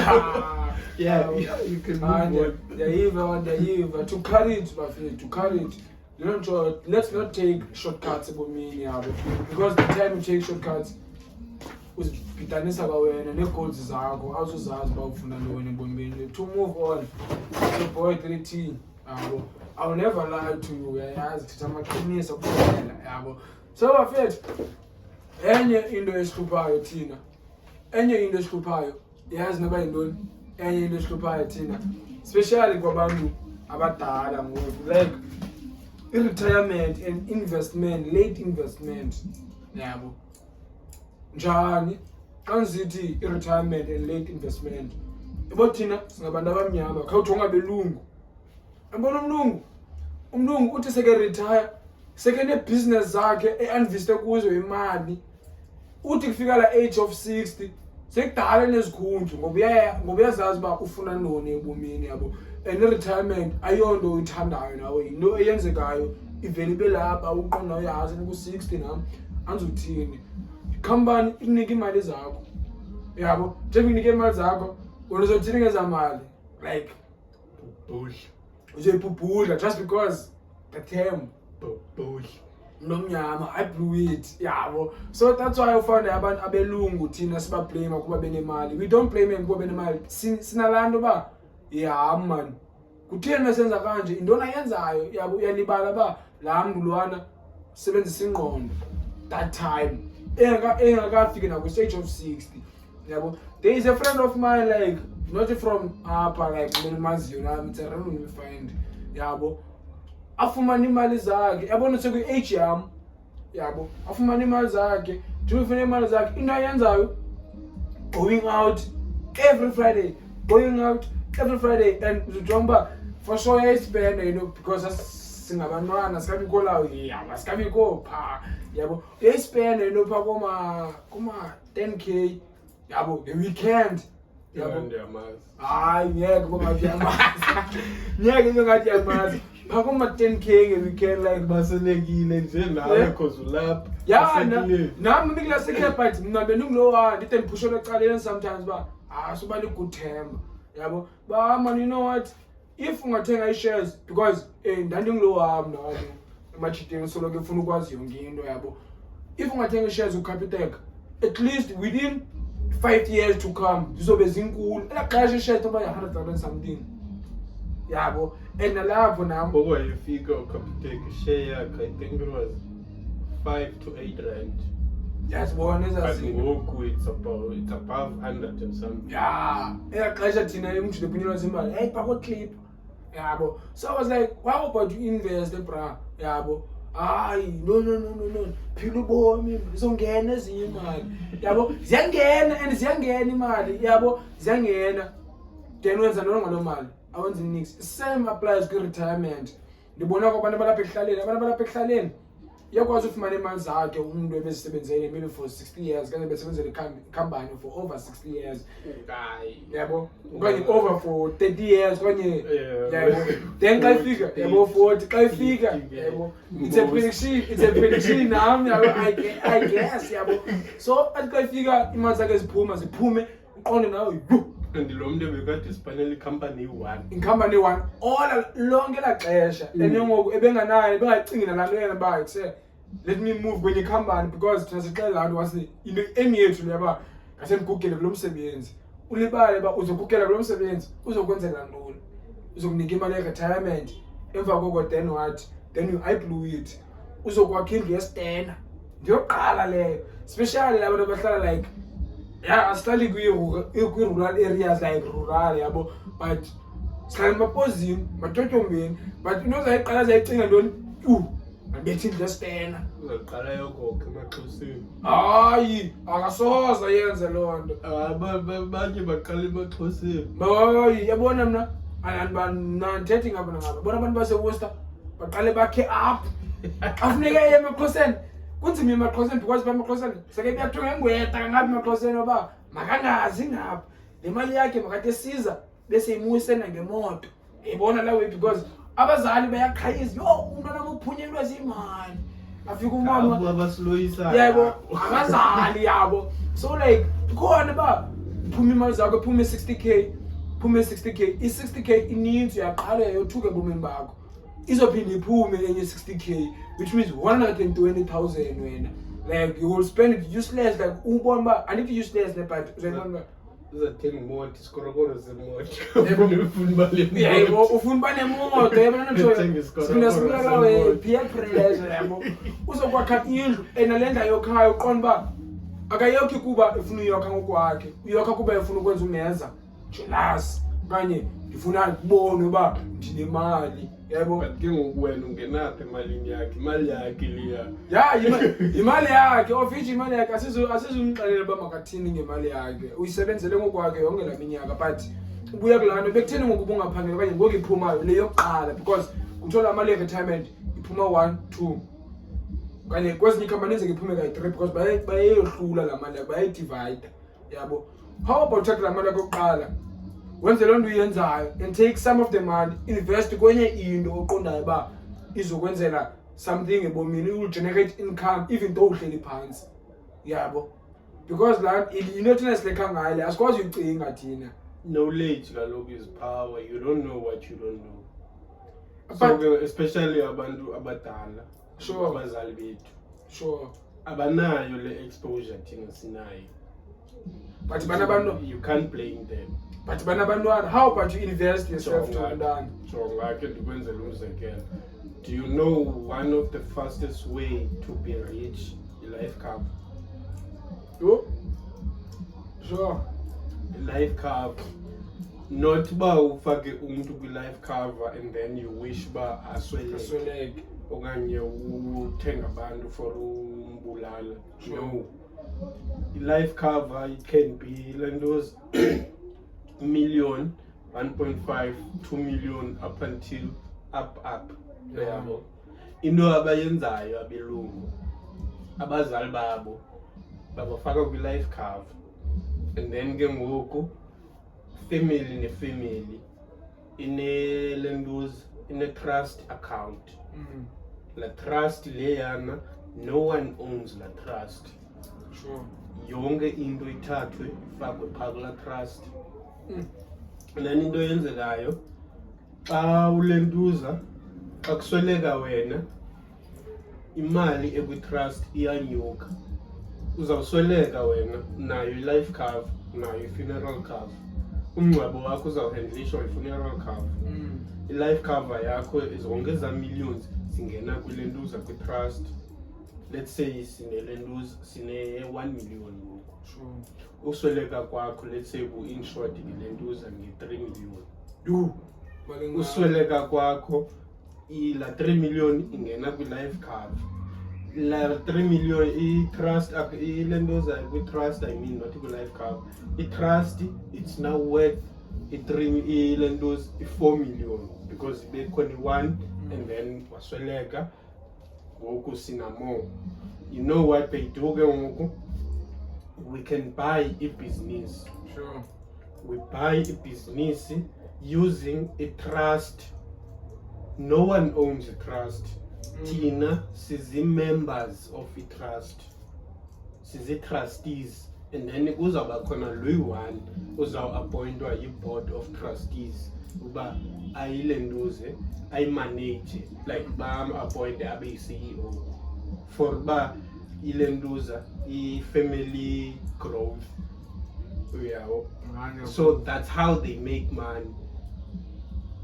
yeah you can move on yayiva to carry it bafethu to carry it. You know, let's not take shortcuts because the time you take shortcuts uzibhidanisa kwawena ne-goals zakho awuzozazi uba ufuna ntoni ebombeni to move on. So boy 13 yabo I will never lie to you uyayazi thetha amaqiniso kuphela yabo. So bafethu enye into esihluphayo thina yazi noba yintoni enye into esihluphayo thina especially kwabantu abadala ngoku like i-retirement and investment, late investment yabo njani xa nisithi i-retirement and late investment yabo thina singabantu abamnyama khawujonga belungu yabona umlungu uthi seke-retire seke-ne-business zakhe e-investe kuzo imali uthi kufika la age of 60 sekudala nezikhundlu ngoba uyazazi uba ufuna ntoni ebomini yabo. And i-retirement ayonto uyithandayo nawe yinto eyenzekayo ivele ibe lapha uqonda uyazi ku-60 nam andizothini ikhampani ikunika imali zakho yabo njengoba ikunika imali zakho wena uzothini ngezaa mali like uzoyibhubhudla just because the term Bubudla. nomnyama I blew it yabo. So that's why ufanda abantu abelungu thina siba blame kuba benemali. We don't blame them kuba benemali. Sinalanto ba yeah man kuthena senza kanje indona yenzayo yabo uyalibala ba la mntu lwana sebenzisa ingqondo that time engakafiki na ku stage of 60 yabo. There is a friend of mine like not from upper like Maziyo nami it's a random find yabo afumana imali zakhe yabona seku age yami yabo afumana imali zakhe ufuna imali zakhe into ayenzayo going out every Friday and uzojomba for sure spend you know because singabantwana sikabi kolawo yeah sikabi ko pha yabo spend you know pha kuma 10k yabo the weekend yabo hayi ngeke kungathi yamazi ngeke ngathi yamazi Pakuma 10k nge weekend like baselekile nje nawe cause ulapha. Yeah, nami ngikla second but mina benungilowa ndithi ngiphushona ecaleni sometimes ba suba good themba yabo ba man you know what if ungathenga i-shares because ndandingilowa mina emachiteni solo ke ufuna ukwazi yonke into yabo if ungathenga i-shares uCapitec at least within 5 years to come zizobe zinkulu elaqasha i-shares toba 100,000 something yabo and nalapho nami okwayefika uCapitec share yakhe I think it was 5 to 8 rand. Yasibona ngoku it's above 100 and something. Yeah, elaqasha thina emjini ebunyelwa imali hey phako clip yabo. So I was like why about you invest bra yabo hayi no phila ubomi izongena ezinye imali yabo ziyangena and ziyangena imali yabo ziyangena then wenza nalo mali awenza nix. Same applies to retirement. Ndibona kwabantu balapha ehlaleni yakwazi ufumana imali zakhe umuntu ebesebenzele maybe for 60 years kanti besebenzele company for over 60 years yabo okanye over for 30 years okanye yabo then xa ifika yabo 40 xa ifika yabo it's a prediction nami I guess yabo so xa ifika imali zakhe ziphume uqonde nawe and lo muntu bekade sipanele company 1 incompany 1 all lonke la xesha enengoku ebenganayo bengacingi nalanto yena ba ekuse let me move kwenye company because thina sixela lanto wasi into eniyethu yaba ngasemgugele kulomsebenzi ulibale ba uzogugela kulomsebenzi uzokwenzela ntoni uzokunika imali ye-retirement emva koko then you blew it uzokwakha indlu yestena ndiyoqala leyo especially abantu abahlala like yeah asihlali kwi-rural areas like rural yabo but sihlala mapozini matyotyomeni but into zayiqala zayicinga ntoni bethi indlu yestena uzaqala yogoka emaXhoseni hayi akasoza yenze loo nto abanye baqala emaXhoseni hayi yabona mna nandithethi ngabo nangabo bona abantu baseWorcester baqale bakhe up afuneke eye emaXhoseni kunzima emaXhoseni because emaXhoseni seke kuyathunga engweta ngapi emaXhoseni oba makangazi ngapha le mali yakhe makade siza bese imusena ngemoto ebona lawe because abazali bayaqhayiza yo umntwana ophunyelwa zimali afika umama abasiloyisa yebo abazali yabo so like khona ba phuma imali zakho phuma 60k i60k ininzi uyaqala yothuke bomeni bakho izophinda iphume enye 60k which means 120,000 wena like you will spend it useless like ubona ba I need to useless but uzayibona uzathenga imoto isikorokoro semoto ufuna imali yebo ufuna ba nemoto yabona nje sinasibeka we peer pressure yabo uzokwakha indlu enalenda yokhaya uqonda ba akayokhi kuba ufuna uyokha ngokwakhe uyokha kuba ufuna ukwenza umeza jealous kanye ngifuna ukubona uba ndinemali yebo but ke ngoku wena ungenaphi emalini yakhe imali yakhe liya imali yakhe ofisha imali yakhe asizumxelela ba makathini ngemali yakhe uyisebenzele ngokwakhe yonke la minyaka but ubuya kulano bekutheni ngoku bungaphangela kanye ngoku iphumayo le yokuqala because kuthola imali ye-retirement iphuma 1 2 kanye kwezinye companies ngiphume kayi 3 because bayeyohlula la mali bayayidivide yabo how about la mali yokuqala wenze lo nto uyenzayo and take some of the money invest kwenye into oqondayo ba izokwenzela something ebomini will generate income even though uhleli phansi yabo because la into thina silekha ngayo asikwazi uyicinga thina knowledge kaloku is power. You don't know what you don't know. But- So especially abantu abadala, Sure. abazali bethu, Sure. abanayo le exposure thina sinayo. But banabantu, You can't blame them. but banabantwana, how about you invest yourself to umntwana? Jonga ke ndikwenzela umzekelo. Do you know one of the fastest way to be rich life cover? Yo. Sure. Life cover. Not ba ufake umuntu kwi-life cover and then you wish ba asweleke Kasweleke. okanye uthenga abantu for umbulala. Sure. No. I-life cover it can be lentos million, 1.5, 2 million up until up. Yeah. Yabo. Into abayenzayo abelungu, abazali babo babafaka kwi-life cover and then ke ngoku family ne-family ine-trust account. Mm. La trust leyana, no one owns la trust. Sure. Yonke into ithathwe ifakwe phaa kula trust. Mm. Then into eyenzekayo xa ulentuza, xa kusweleka wena, imali ekwi-trust iyanyuka. Uzawusweleka wena, nayo i-life cover, nayo i-funeral cover. Umngcwabo wakho uzawuhandlishwa yi-funeral cover. Mm. I-life cover yakho zonke ezaa millions zingena kwilentuza kwi-trust. Let's say sinelentuza sine-1 million ngoku. Sure. Usweleka kwakho, let's say ku-insured ngelentuza nge-3 million. Yo. Balinga. Usweleka kwakho la 3 million ingena kwi-life cover. La 3 million i-trust ilentuza kwi-trust, I mean not kwi-life cover. I-trust it's now worth ilentuza i-4 million because bekhona i-1 and then wasweleka ngoku sina more. You know what they do ke ngoku? We can buy a business. Sure. We buy a business using a trust. No one owns a trust. Tina, sizi members of a trust. Sizi trustees. And then kuzawuba khona loyi-one uzawuappointwa yi-board of trustees uba ayilentuze ayimanage, like bam-appointe abe yi-CEO for uba ilentuza i-family growth. Uyabo. So that's how they make money.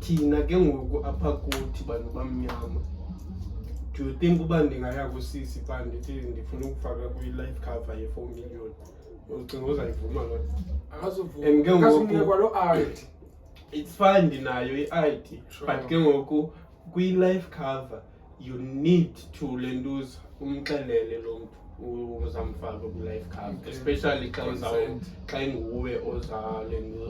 Thina ke ngoku apha kuthi bantu bamnyama, do you think uba ndingaya kusisi phaa ndithi ndifuna ukufaka kwi-life cover ye-4 million, ucinga uzayivuma loo nto? And ke ngoku- Akasunikwa lo ID. It's fine ndinayo i-ID, Sure. but ke ngoku kwi-life cover you need to lentuza umxelele lo mntu uzamfaka kwi-life cover, Okay. especially Consent. xa inguwe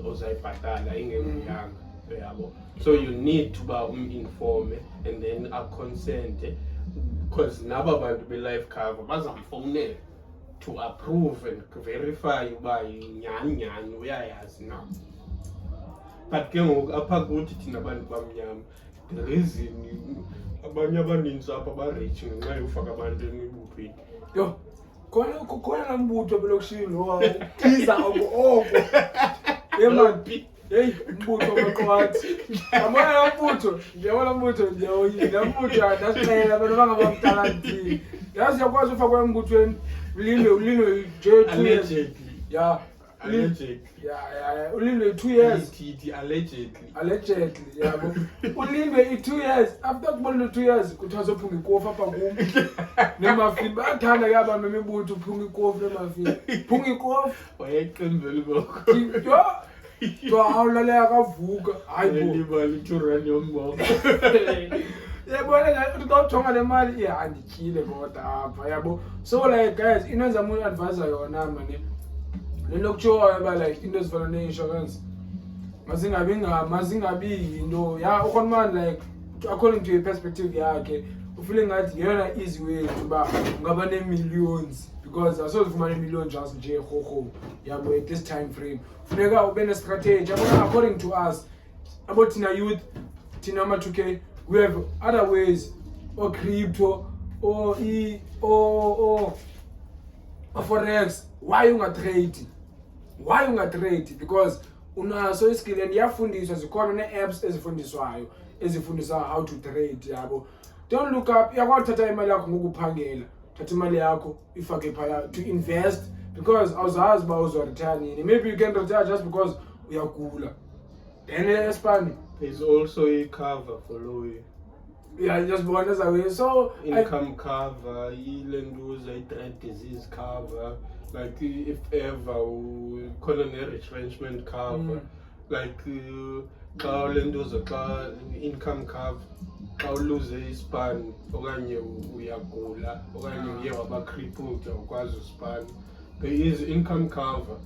ozayibhatala ingenguyanga. Yabo. So you need to ba informe and then consent, because naba bantu be-life cover bazamfowunela to approve and verify uba nyani uyayazi na. But ke ngoku apha kuthi thina bantu bamnyama, the reason abanye abaninzi apha barich ngenxa yofaka abantu emibuthweni. Yo. Khona lambutho belokishini lo tiza oko. Yemaphi? Hey, mbutho weqwathi. Yabona lambutho, ndiyabona mbutho ndiyawoyila. Lambutho ndasiqela abantu bangabamtalanti. Yazi yakwazi ufakwa embuthweni. Ulindwe nje 2 years. Allegedly. Yeah. Allegedly. Yeah. Ulindwe 2 years. Allegedly. Allegedly, yabo. Ulindwe i-2 years. After kubona 2 years kuthiwa zophunga ikofi apha kum. Nemafini bayathanda ke abantu bemibutho uphunga ikofi nemafini. Phunga ikofi. Wayeqembele ngoku. Yo. To awulalela kavuka. Hayi bo. Imali 2 rand yomboko. Yabona ngathi xa ujonga le mali ihandityile kodwa apha yabo. So like guys, into enzamu advise yona manje. Lento kutshoyo aba like into ezifana ne-insurance. Mazingabi yinto. Yeah, ukhona like according to your perspective yakhe, ufile ngathi yona easy way kuba ungaba ne-millions because asozifumana i-million just nje hoho yabo at this time frame. Funeka ube ne-strategy. According to us, about thina youth, thina ama-2K, we have other ways, or crypto, or forex. Why ungatrade? Because unaso iskill and iyafundiswa zikhona ne-apps ezifundiswa how to trade yabo. Don't look up iyakuthatha imali yakho ngokuphangela, thatha imali yakho ifake phaya to invest because awuzazi uba uzoretire nini. Maybe you can retire just because uyagula. Then esipani There's also a cover for lawyer. yeah, just born as a way. So Income cover, ilenduza, dread disease cover, like if ever, coronary retrenchment cover, like xa ulenduza, xa income cover, xa uluze ispan, okanye uyagula, okanye uye waba crippled, awukwazi uspan. There is income cover.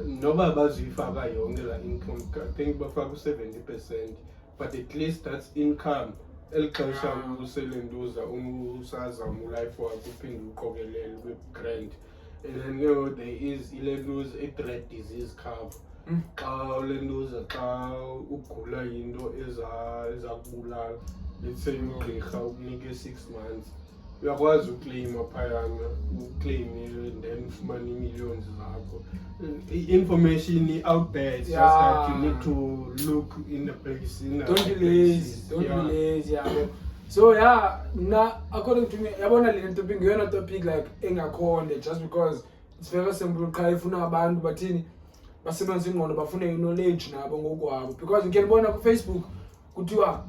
Noba bazifaka yonke la income, I think bafaka 70%, but at least that's income. Elixesha uselenduza usazama ulife wakho uphinde uqokelele kwi-grant. And then there is ilenduza i-dread disease cover. Xa ulenduza xa ugula yinto eza kubulala, let's say ugqirha ukunike 6 months, uyakwazi ukleyima phayana, ukleyime and then ufumane ii-millions zakho. Information out there, it's just that you need to look in the place. don't be lazy yabo. So yeah, according to me yabona le topic ngiyona topic like engakhonde just because it's very simple. Qha ifuna abantu bathini basebenzisa ingqondo bafune knowledge nabo ngokwabo, because ngiyabona ku Facebook kuthiwa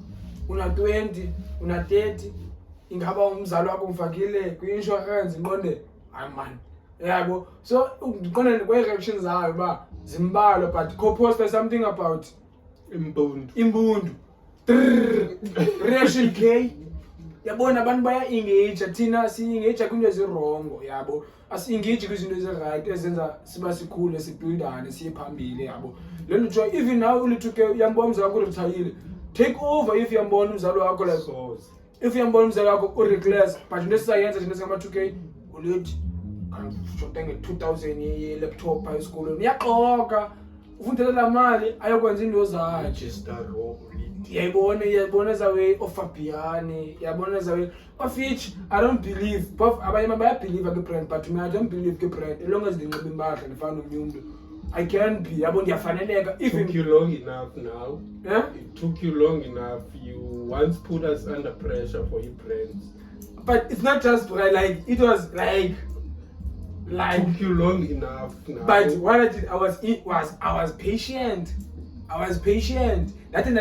una 20 una 30 ingaba umzali wakho umfakile kwi-insurance inqonde hayi man yabo. So uqonda kwe-reactions zayo ba zimbalwa, but co-post something about imbundu reaction K yabona abantu baya-engage, thina si-engage kwinto ezirongo yabo, asi-engage kwizinto ezi-right ezenza siba sikhule sibuildane siye phambili yabo. Le nto kuthiwa even now ulithuke uyambona umzali wakho uritayile, take over if uyambona umzali wakho like if uyambona umzali wakho ureckless, but into esizayenza thina singama-2K ulithi kanti 2000 ye-laptop pha esikolweni uyaxoka ufundela la mali ayokwenza into zakhe. Yayibona as a way of Fabiani, yabona as a way of which I don't believe. I believe a brand, but me I don't believe a brand. As long as they know market and find a I can't be. Yabona yafaneleka. It took you long enough now. Yeah? It took you long enough. You once put us under pressure for your brands. But it's not just like it was like it took you long enough now. But what I did, I was patient. I was patient. Nothing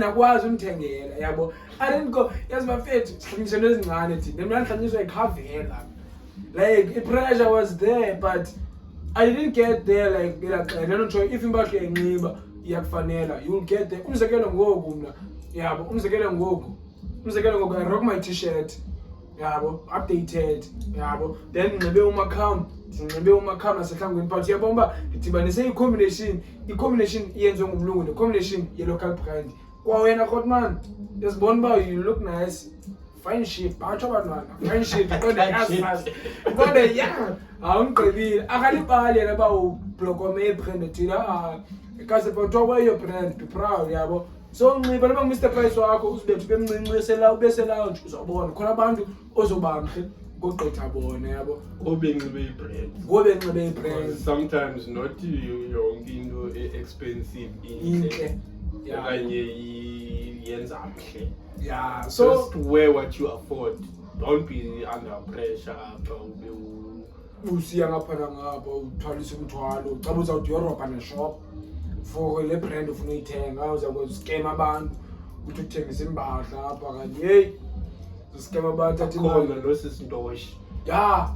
akwazi umthengela yabo. I didn't go yazi bafethu sihlonyiswa ezincane thina mina ngihlonyiswa ikhavela. Like the pressure was there, but I didn't get there like if impahla yenxiba iyakufanela you'll get there. Umzekelo ngoku mna yabo, umzekelo ngoku I rock my t-shirt yabo, updated yabo, then ngibe umakham nasehlangweni, but yabona ndidibanise i-combination yenziwe ngumlungu ne-combination ye-local brand. Kwawena Khotman yasibona uba you look nice, fine shit, batsho abantwana fine shit, kodwa yazi kodwa ya awumgqibile akalibali yena uba ublokome ibrand ethile kasi kuthiwa weyo brand be proud yabo. So unxiba noba Mr Price wakho uzibethe ube mncinci ube selounge uzobona khona abantu ozobamhle ngogqitha bona yabo obenxibe i-brand. Because Sometimes not yonke into expensive inhle okanye yenza mhle. Yeah, so just wear what you afford. Don't be under pressure. usiya ngapha nangapha uthwalisa umthwalo ucabe uzawuthi yorobha neshop for le brand ufuna uyithenga, uzakwazi uscam abantu ukuthi uthengisa impahla apha kanti hey uscam abantu athi khona lo sisintoshi. yeah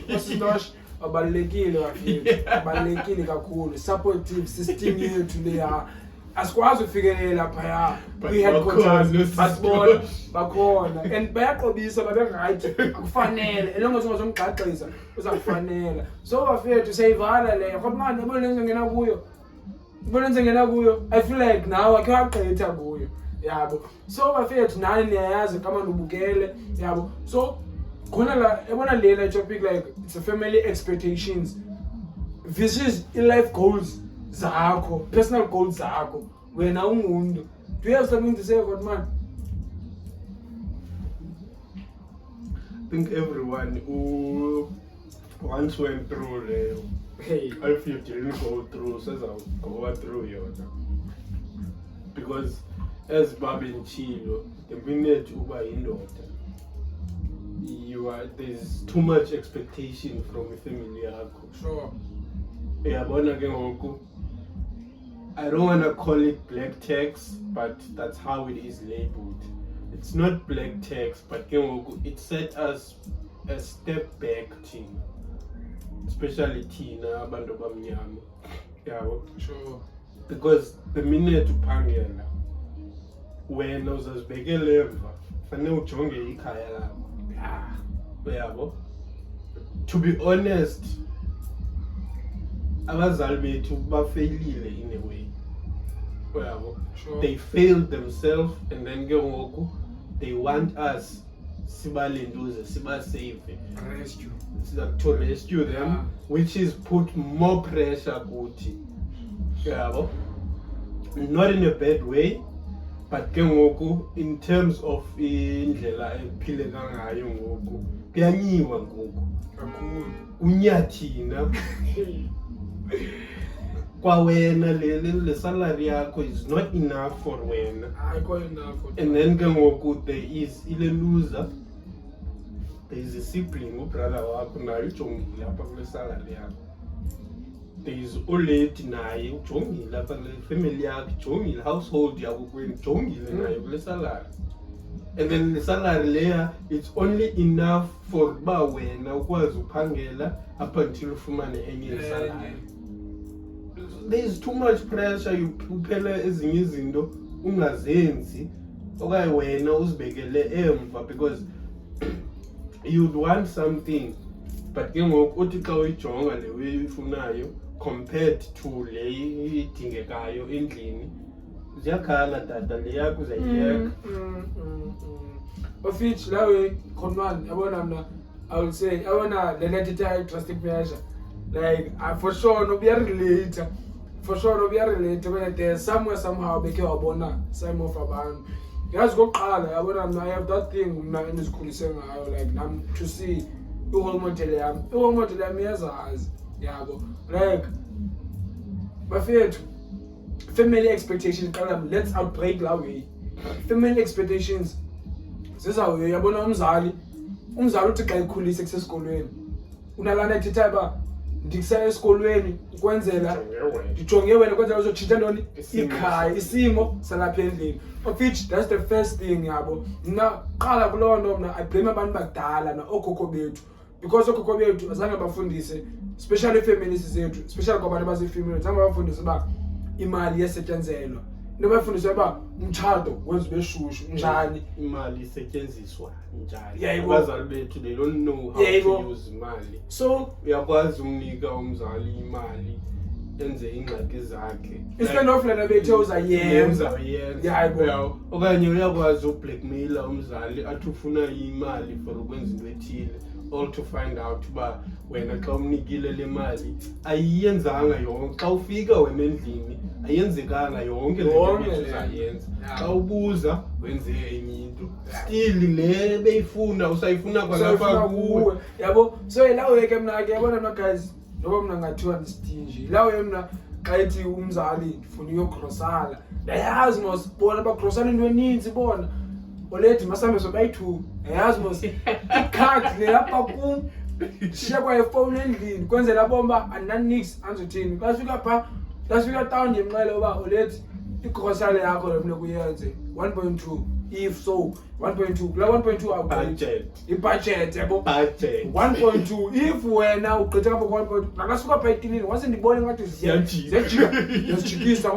osisintoshi abalulekile wafika abalulekile kakhulu, supportive system yethu leya asikwazi ukufikelela phaya kwi-headquarters basibona bakhona and bayaqobisa babe-right akufanele elonge singazomgqagxisa uzakufanela. So bafethu siyayivala leyo kodwa manje yabona lenze ngena kuyo I feel like now akhe wagqitha kuyo yabo. So bafethu nani niyayazi kama nubukele yabo. So khona la yabona lela topic like it's a family expectations versus life goals zakho, personal goals zakho wena ungumuntu. Do you have something to say about man? I think everyone who once went through Hey. If you didn't go through, says I'll go through yona. Because as Babi and Chilo, the minute uba indoda, there's too much expectation from the family yakho. Sure. Uyabona ke ngoku, I don't want to call it black tax, but that's how it is labeled. It's not black tax, but ke ngoku, it set us a step back, Tina. Especially Tina, abantu bamnyama. Yabo. Sure. Because the minute uphangela, wena uzazibekela emva, fanele ujonge ikhaya lakho. Uyabo? To be honest, abazali bethu bafailile in a way. Uyabo? Sure. They failed themselves, and then ke ngoku they want us sibalenduze, sibasave, Rescue. to rescue them, Yeah. which is put more pressure kuthi. Uyabo? Not in a bad way, but ke ngoku in terms of indlela ephileka ngayo ngoku kuyanyiwa ngoku. Kakhulu. Unyathina kwa wena le salary yakho is not enough for wena. Ayikho enough. And then ke ngoku there is ile loser, there is a sibling, ubrother wakho naye ujongile apha kule salary yakho. There is old naye ujongile apha kule family yakho, ujongile household yakho kwenu, ujongile naye kule salary. And then the salary layer, it's only enough for ba wena ukwazi uphangela up until ufumane enye salary. There is too much pressure, uphela ezinye izinto ungazenzi okanye wena uzibekele emva, because you'd want something, but ke ngoku uthi xa uyijonga le uyifunayo compared to le idingekayo endlini, ziyakhala tata le yakho uzayiyeka. Of which lawe khonman yabona mina, I would say yabona le nto drastic measure, like for sure no be relate, for sure no be relate when there's somewhere somehow beke wabona some of abantu yazi kokuqala yabona mina, I have that thing mina endizikhulise ngayo, like nam to see i-role model yami yazazi yabo, like bafethu family expectations qala, let's outbreak la way. Family expectations zizawuye yabona umzali uthi xa ekhulise kusesikolweni unalana ethetha ba ndikusela esikolweni ukwenzela ndijonge wena kwenzela uzotshintsha ntoni ikhaya, isimo salapha endlini, of which that's the first thing yabo. Mna qala kuloo nto mna I blame abantu bakudala na okhokho bethu, because okhokho bethu azange bafundise, especially families zethu, especially kwabantu basefamily, zange bafundise uba imali iyasetyenzelwa. Into bayifundiswe uba umtshato wenza ube shushu njani, Imali isetyenziswa njani. Yebo. Abazali bethu, they don't know how Yebo. to use imali. so Uyakwazi umnika umzali imali enze ingxaki zakhe, instead of lena bethe uzayenza. uzayenza. Yebo. Uyabo? Okanye uyakwazi ublackmaila umzali athi ufuna imali for ukwenza into ethile, all to find out uba wena xa umnikile le mali ayiyenzanga yonke. Xa ufika wena endlini ayenzekanga yonke le nto Yonke bethu le. uzayenza. Yeah. Xa ubuza wenze enye into, still le beyifuna usayifuna kwalapha Usayifuna kuwe. kuwe yabo. So lawe ke mna ke yabona mna guys, ngoba mna ngathiwa ndistingy, lawe mna xa ethi umzali ndifuna uyogrosala, ndayazi mos bona bagrosala into eninzi bona olethi masambe sobayi-2, ayazi mos ikhadi lapha kum sishiya kwaye efowuni endlini kwenzela bomba andinanix andizothini. Lasifika town ndiyemnqele uba olethi igrosala yakho le funeka uyenze 1.2, if so 1.2 kula 1.2 Budget. ibudget yabo. Budget. 1.2 if wena ugqitha kapha 1.2 nakasuka pha etilini wase ndibone ngathi ziyajikisa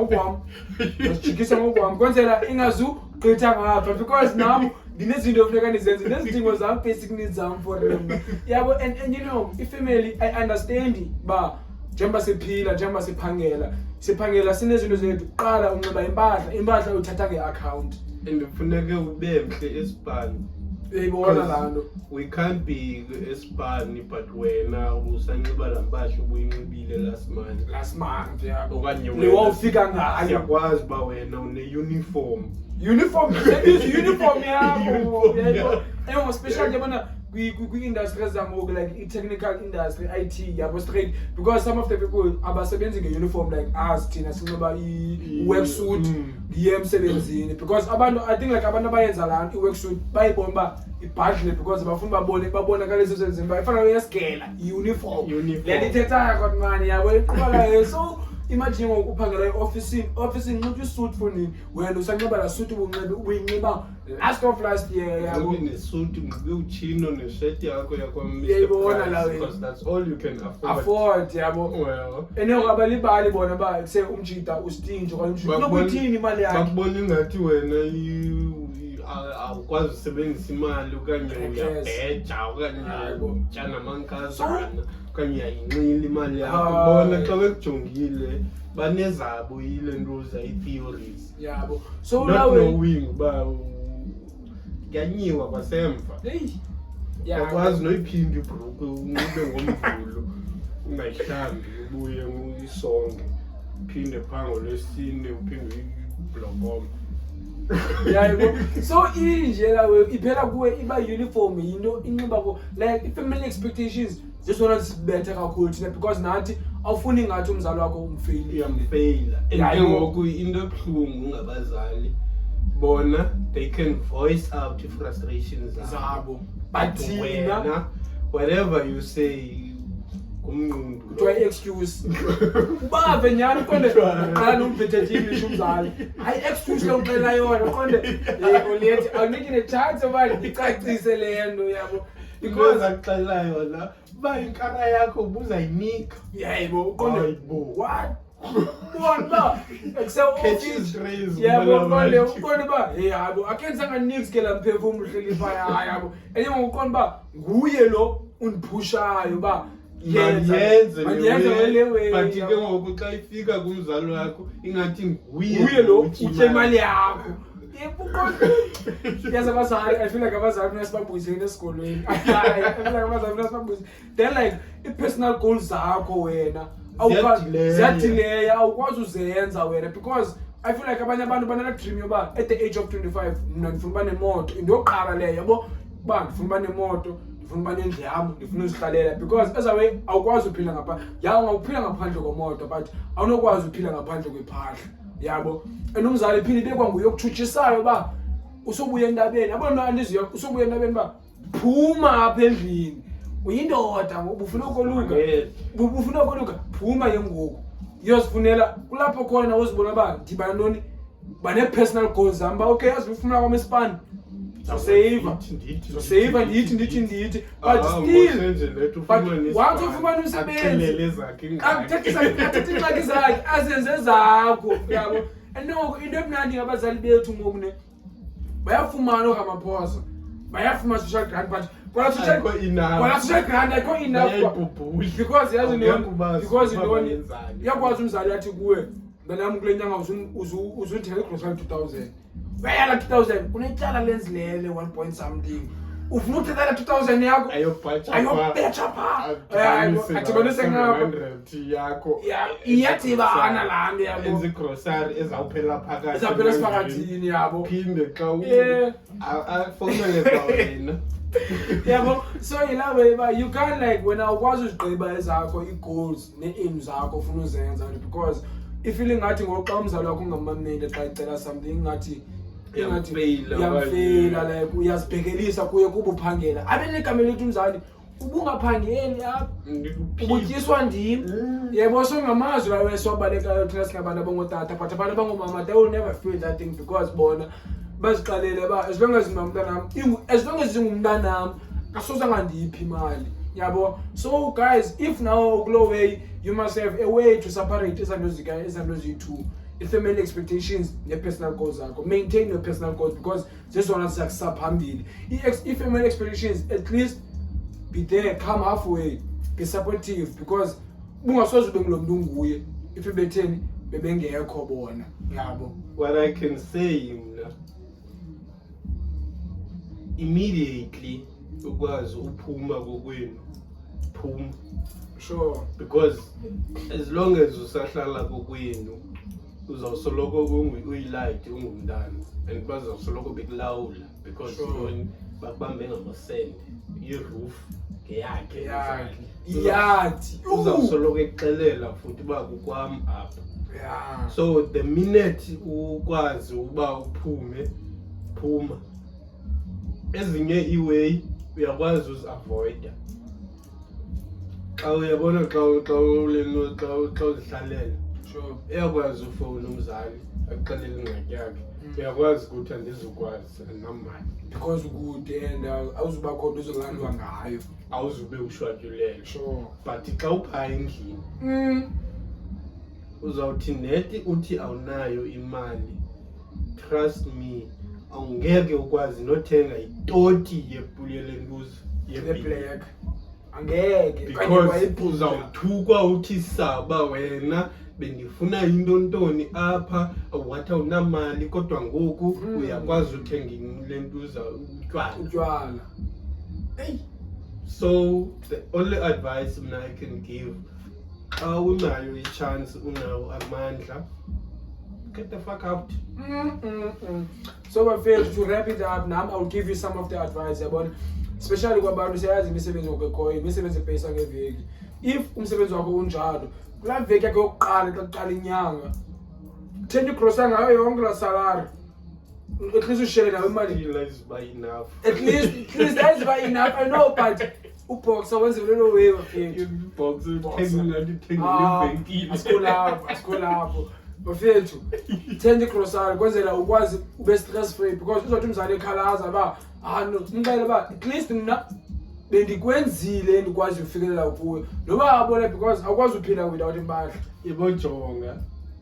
ngokwam kwenzela ingazugqitha ngapha, because nam ndinezinto efuneka ndizenze, nezidingo zam, basic needs zam for them yabo. And you know ifamily I understand ba njengoba siphila, siphangela sinezinto zethu. Kuqala unxiba impahla uyithatha nge-account, And kufuneke ube mhle esibani. uyayibona laa nto. We can't be esibani but wena usanxiba laa mpahla ubuyinxibile last month. Last month yabo, Okanye le wawufika ngayo siyakwazi uba wena une-uniform. uniform, uniform yakho Uniform yabo. yakho. Especially yabona kwi-industry ezangoku like i-technical industry IT yabo straight because some of the people abasebenzi nge-uniform like us thina sinxiba i-worksuit ngiye emsebenzini because abantu I think like abantu abayenza laa nto i-worksuit bayibona uba ibhadle because bafuna babonakalisa emsebenzini bayifana uyasigela i-uniform le nto ithethayo kodwa mani yabo iqhubakayo so imagine ngoku uphangela e-ofisini nxiba isuit for nini wena usanxiba laa suit ubuyinxiba last year yabo nesuit uchino nesheti yakho Uyayibona la wena. because that's all you can afford yabo well eneko abalibali bona ba kuse umjida ustinje okanye umjida nokuthini imali yakhe bakubona ingathi wena awukwazi usebenzisa imali okanye uyabheja okanye utsha namankazana okanye uyayinxila imali yakho bona xa bekujongile banezabo yile nto zayi-theories yabo so not nawe knowing uba kuyanyiwa kwasemva akwazi noyiphinde ibhruku unxibe ngomvulo ungayihlambi ubuye uyisonge uphinde phango lwesine uphinde uyibhlobome yabo so inje lawe iphela kuwe iba uniform yinto inxiba ko like family expectations zisona sibethe kakhulu thina because nathi awufuni ngathi umzali wakho umfail iyamfaila and ngoku into ebuhlungu ngabazali bona they can voice out frustrations zabo but thina whatever you say kumnqundu kuthiwa i-excuse ubave nyani konde qala nomphethe English umzali hayi excuse lo ngicela yona konde yebo lethi awuniki ne-chance manje ngicacise le nto yabo because akuxela yona uba inkara yakho ubuzayinika yebo konde Hayibo. what bona Catches rays, yabo umala konde ba hey yabo akenzanga nix ke la mphefumulo uhlelifa yabo enye ngokuqonda ba nguye lo undiphushayo ba yenze lewe but ke ngoku xa ifika kumzali wakho ingathi nguye lo utye imali yakho yes abazali I feel like abazali funa sibabuyisele esikolweni I feel like abazali funa sibabuyisele then like i-personal goals zakho wena ziyadileya awukwazi uzenza wena because I feel like abanye abantu banana dream yoba at the age of 25 mna ndifuna uba nemoto into yokuqala leyo yabo uba ndifuna uba nemoto ndifuna uba nendlu yam ndifuna uzihlalela because as a way awukwazi uphila ngaphandle ungawuphila ngaphandle komoto but awunokwazi uphila ngaphandle kwephahla yabo and umzali iphinde ibekwa nguye okuthutshisayo uba usobuya endabeni yabona andiziyo usobuya endabeni uba phuma apha endlini uyindoda ubufuna ukoluka phuma yengoku uyozifunela kulapho khona uzibona uba ndibana ntoni bane-personal goals zam uba okay yazi ufuna kwam esipani zoseyiva ndithi but still once ufumana umsebenzi athethe ingxaki zakhe azenze zakho yabo andinoko into emnandi ngabazali bethu ngoku ne bayafumana okamaphosa bayafumana social grant but kwala social grant ayikho enough because yazi ntoni iyakwazi umzali athi kuwe mntanam kule nyanga uzundithela igrosari 2000 uyayala 2000 unetyala lenzilele 1 point something ufuna uthethela 2000 yakho ayobetsha phaa adibanise ngapha iyadibana laa nto yabo igrosari ezawuphela siphakathini yabo phinde xa afowunele kwa wena yabo so yilawe ba you can't like wena awukwazi uzigqiba ezakho i-goals ne-aim zakho ufuna uzenza because ifeeling ngathi ngoxa umzali wakho ungamameli xa icela something ngathi yamfeyila like uyazibhekelisa kuye kuba uphangela abe negama elithi umzali ubungaphangeli apha ubutyiswa ndim yebo so ngamazwi lawe siwabalekayo thina singabantu abangotata but abantu abangomama they will never feel that thing because bona baziqalele ba as long as ngumntanam asoze angandiphi imali yabo so guys if now kulo way you must have a way to separate izanto ziyi-two i-family expectations ne-personal goals zakho maintain your personal goals because zezona zizakusa phambili i-family expectations at least be there come halfway be supportive because bungasoze ube ngulo mntu unguye if betheni bebengekho bona yabo what I can say mna immediately ukwazi uphuma kokwenu phuma sure because as long as usahlala kokwenu uzawusoloko uyilight ungumntana and bazawusoloko bekulawula because Sure. bakubambe ngamasende iroof ngeyakhe iyathi uzawusoloko ekuxelela futhi uba kukwam apha. yeah So the minute ukwazi uba phuma ezinye iway uyakwazi uzi-avoida xa uyabona xa uzihlalela sure uyakwazi ufowuna umzali akuxelela ingxaki yakhe uyakwazi ukuthi andizukwazi andinamali because ukude and awuzuba khona uzolandwa ngayo awuzube ushwatyulele sure but xa uphaa endlini uzawuthi neti uthi awunayo imali, trust me awungeke ukwazi nothenga itoti yelentuza black angeke because uzawuthukwa uthi saba wena bendifuna into ntoni apha wathi awunamali kodwa ngoku uyakwazi uthenga lentuza utywala. So the only advice I can give xa unayo i-chance unawo amandla, get the fuck out. So bafethu, to wrap it up now, I'll give you some of the advice yabona, especially kwabantu siyazi imisebenzi ngokekhoyo, imisebenzi ebhayisa ngeveki. If umsebenzi wakho unjalo kulaa veki yakho yokuqala xa kuqala inyanga thenga igrosa ngayo yonke laa salary, at least ushare nayo imali. Enough. At least that's by enough. I know, but uboxa wenze lelo way bafethu. Box uthenga Asikho lapho bafethu, thenga igrocery kwenzela ukwazi ube stress free, because uzothi umzali ekhalaza ba no ngicela ba at least mina bendikwenzile endikwazi ukufikelela kuyo noba abona, because awukwazi uphila without impahla. Ibojonga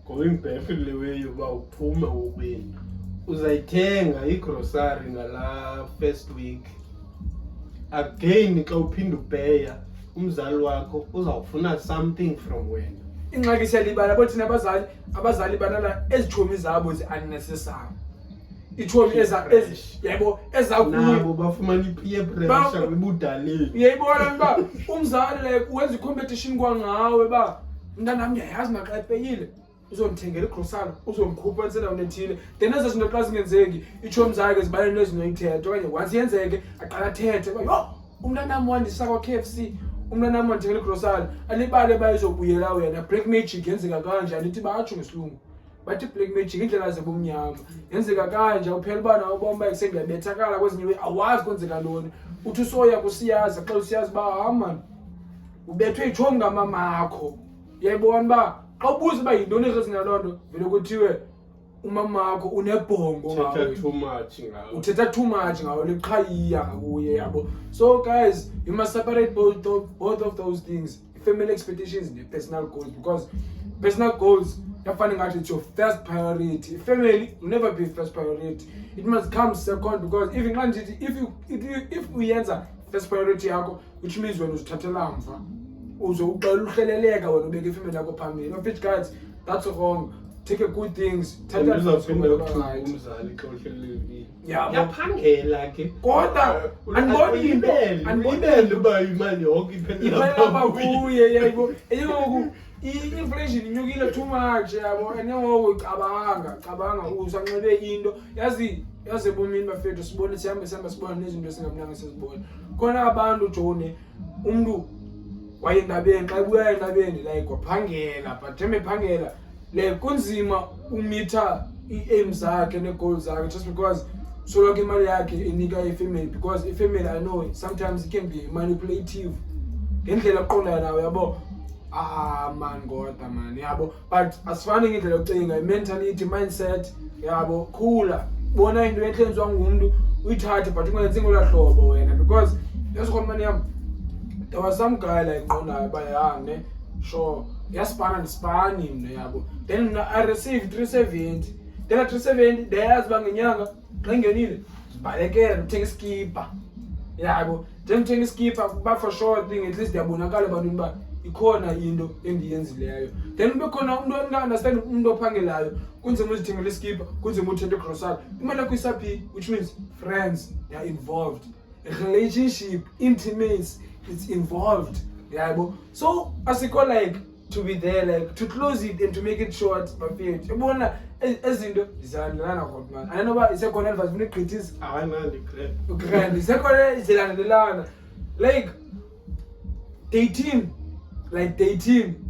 going back le way uba uphuma ubeni uzayithenga igrocery ngala first week, again xa uphinda ubheya umzali wakho uzawufuna something from wena. Ingxaki siyalibala bo thina abazali banala ezitshomi zabo zi-unnecessary. Itshomi yabo nabo bafumana i-peer pressure ebudaleni. Uyayibona ba umzali like wenza i-competition kwangawe ba mntanam ndiyayazi naxa epeyile uzondithengela igrocery uzomkhupha ensendaweni ethile, then ezo zinto xa zingenzeki itshomi zakhe zibale nezinoyithetha okanye once yenzeke aqala athethe ba yho umntanam wandisa kwa-KFC, umntanam wandithengela igrocery, alibale bayizobuyela wena. Black magic yenzeka kanje, anithi batsho ngesilungu bathi black magic indlela zebumnyama yenzeka kanje. Uphela uba nawo ubona uba kusengiyabethakala kwezinye iwe awazi kwenzeka ntoni, uthi usoya kusiyazi xa usiyazi uba man ubethwe itshomi ngamamakho. Uyayibona uba xa ubuza uba yintoni irezina loo nto vele kuthiwe umamakho unebhongo ngawe, uthetha too much ngawe, liqhayiya kuye yabo. So guys, you must separate both of those things, family expectations and personal goals, because personal goals yafana ngathi it's your first priority. Family will never be first priority, it must come second, because even if uyenza first priority yakho, which means wena uzithathela mva uzoqala uhleleleka wena ubeke ifamily yakho phambili. Of which guys, that's wrong. Take a good things, umzali xa uhlelelekile yaphangela ke kodwa andiboni ibele uba imali yonke iphelela kuye. Yayibo enyoku i-inflation inyukile too much yabo, enyoku cabanga usanxibe into yazi ebomini bafethu sibone sihamba sibona nezinto esingamnanga sizibona. Khona abantu Joni umuntu wayendabeni xa ebuya endabeni like waphangela, but ephangela le kunzima umitha i-aim zakhe ne-goals zakhe just because soloko imali yakhe inika i-family, because i-family I know sometimes it can be manipulative ngendlela aqondayo nawe yabo. Man ngoda man yabo, but asifani ngendlela yokucinga, i-mentality, mindset yabo. Khula bona into enhle enziwa ngumuntu uyithathe, but ungenzi ngolaa hlobo wena, because yasikhona mani yam there was some guy like nqonayo ba ne sure yaspana ndispani mna yabo. Then I received 370, then 370 dayazi uba ngenyanga xa ingenile zibalekele uthenga iskipa yabo. Then uthenga iskipa but for sure thing at least ndiyabonakala ebantwini uba ikhona into endiyenzileyo. Then ube khona umuntu onga-understand, umuntu ophangelayo kunzima uzithengela iskipa, kunzima uthenga igrocery, imali yakho isaphi, which means friends they are involved, a relationship, intimacy, it's involved yabo. So asikho like to be there, like to close it and to make it short. Bafethu yabona ezinto zilandelana kodwa man. I don't know why isekhona advice funa igqithisa Awanandi crap. grand isekhona zilandelana like dating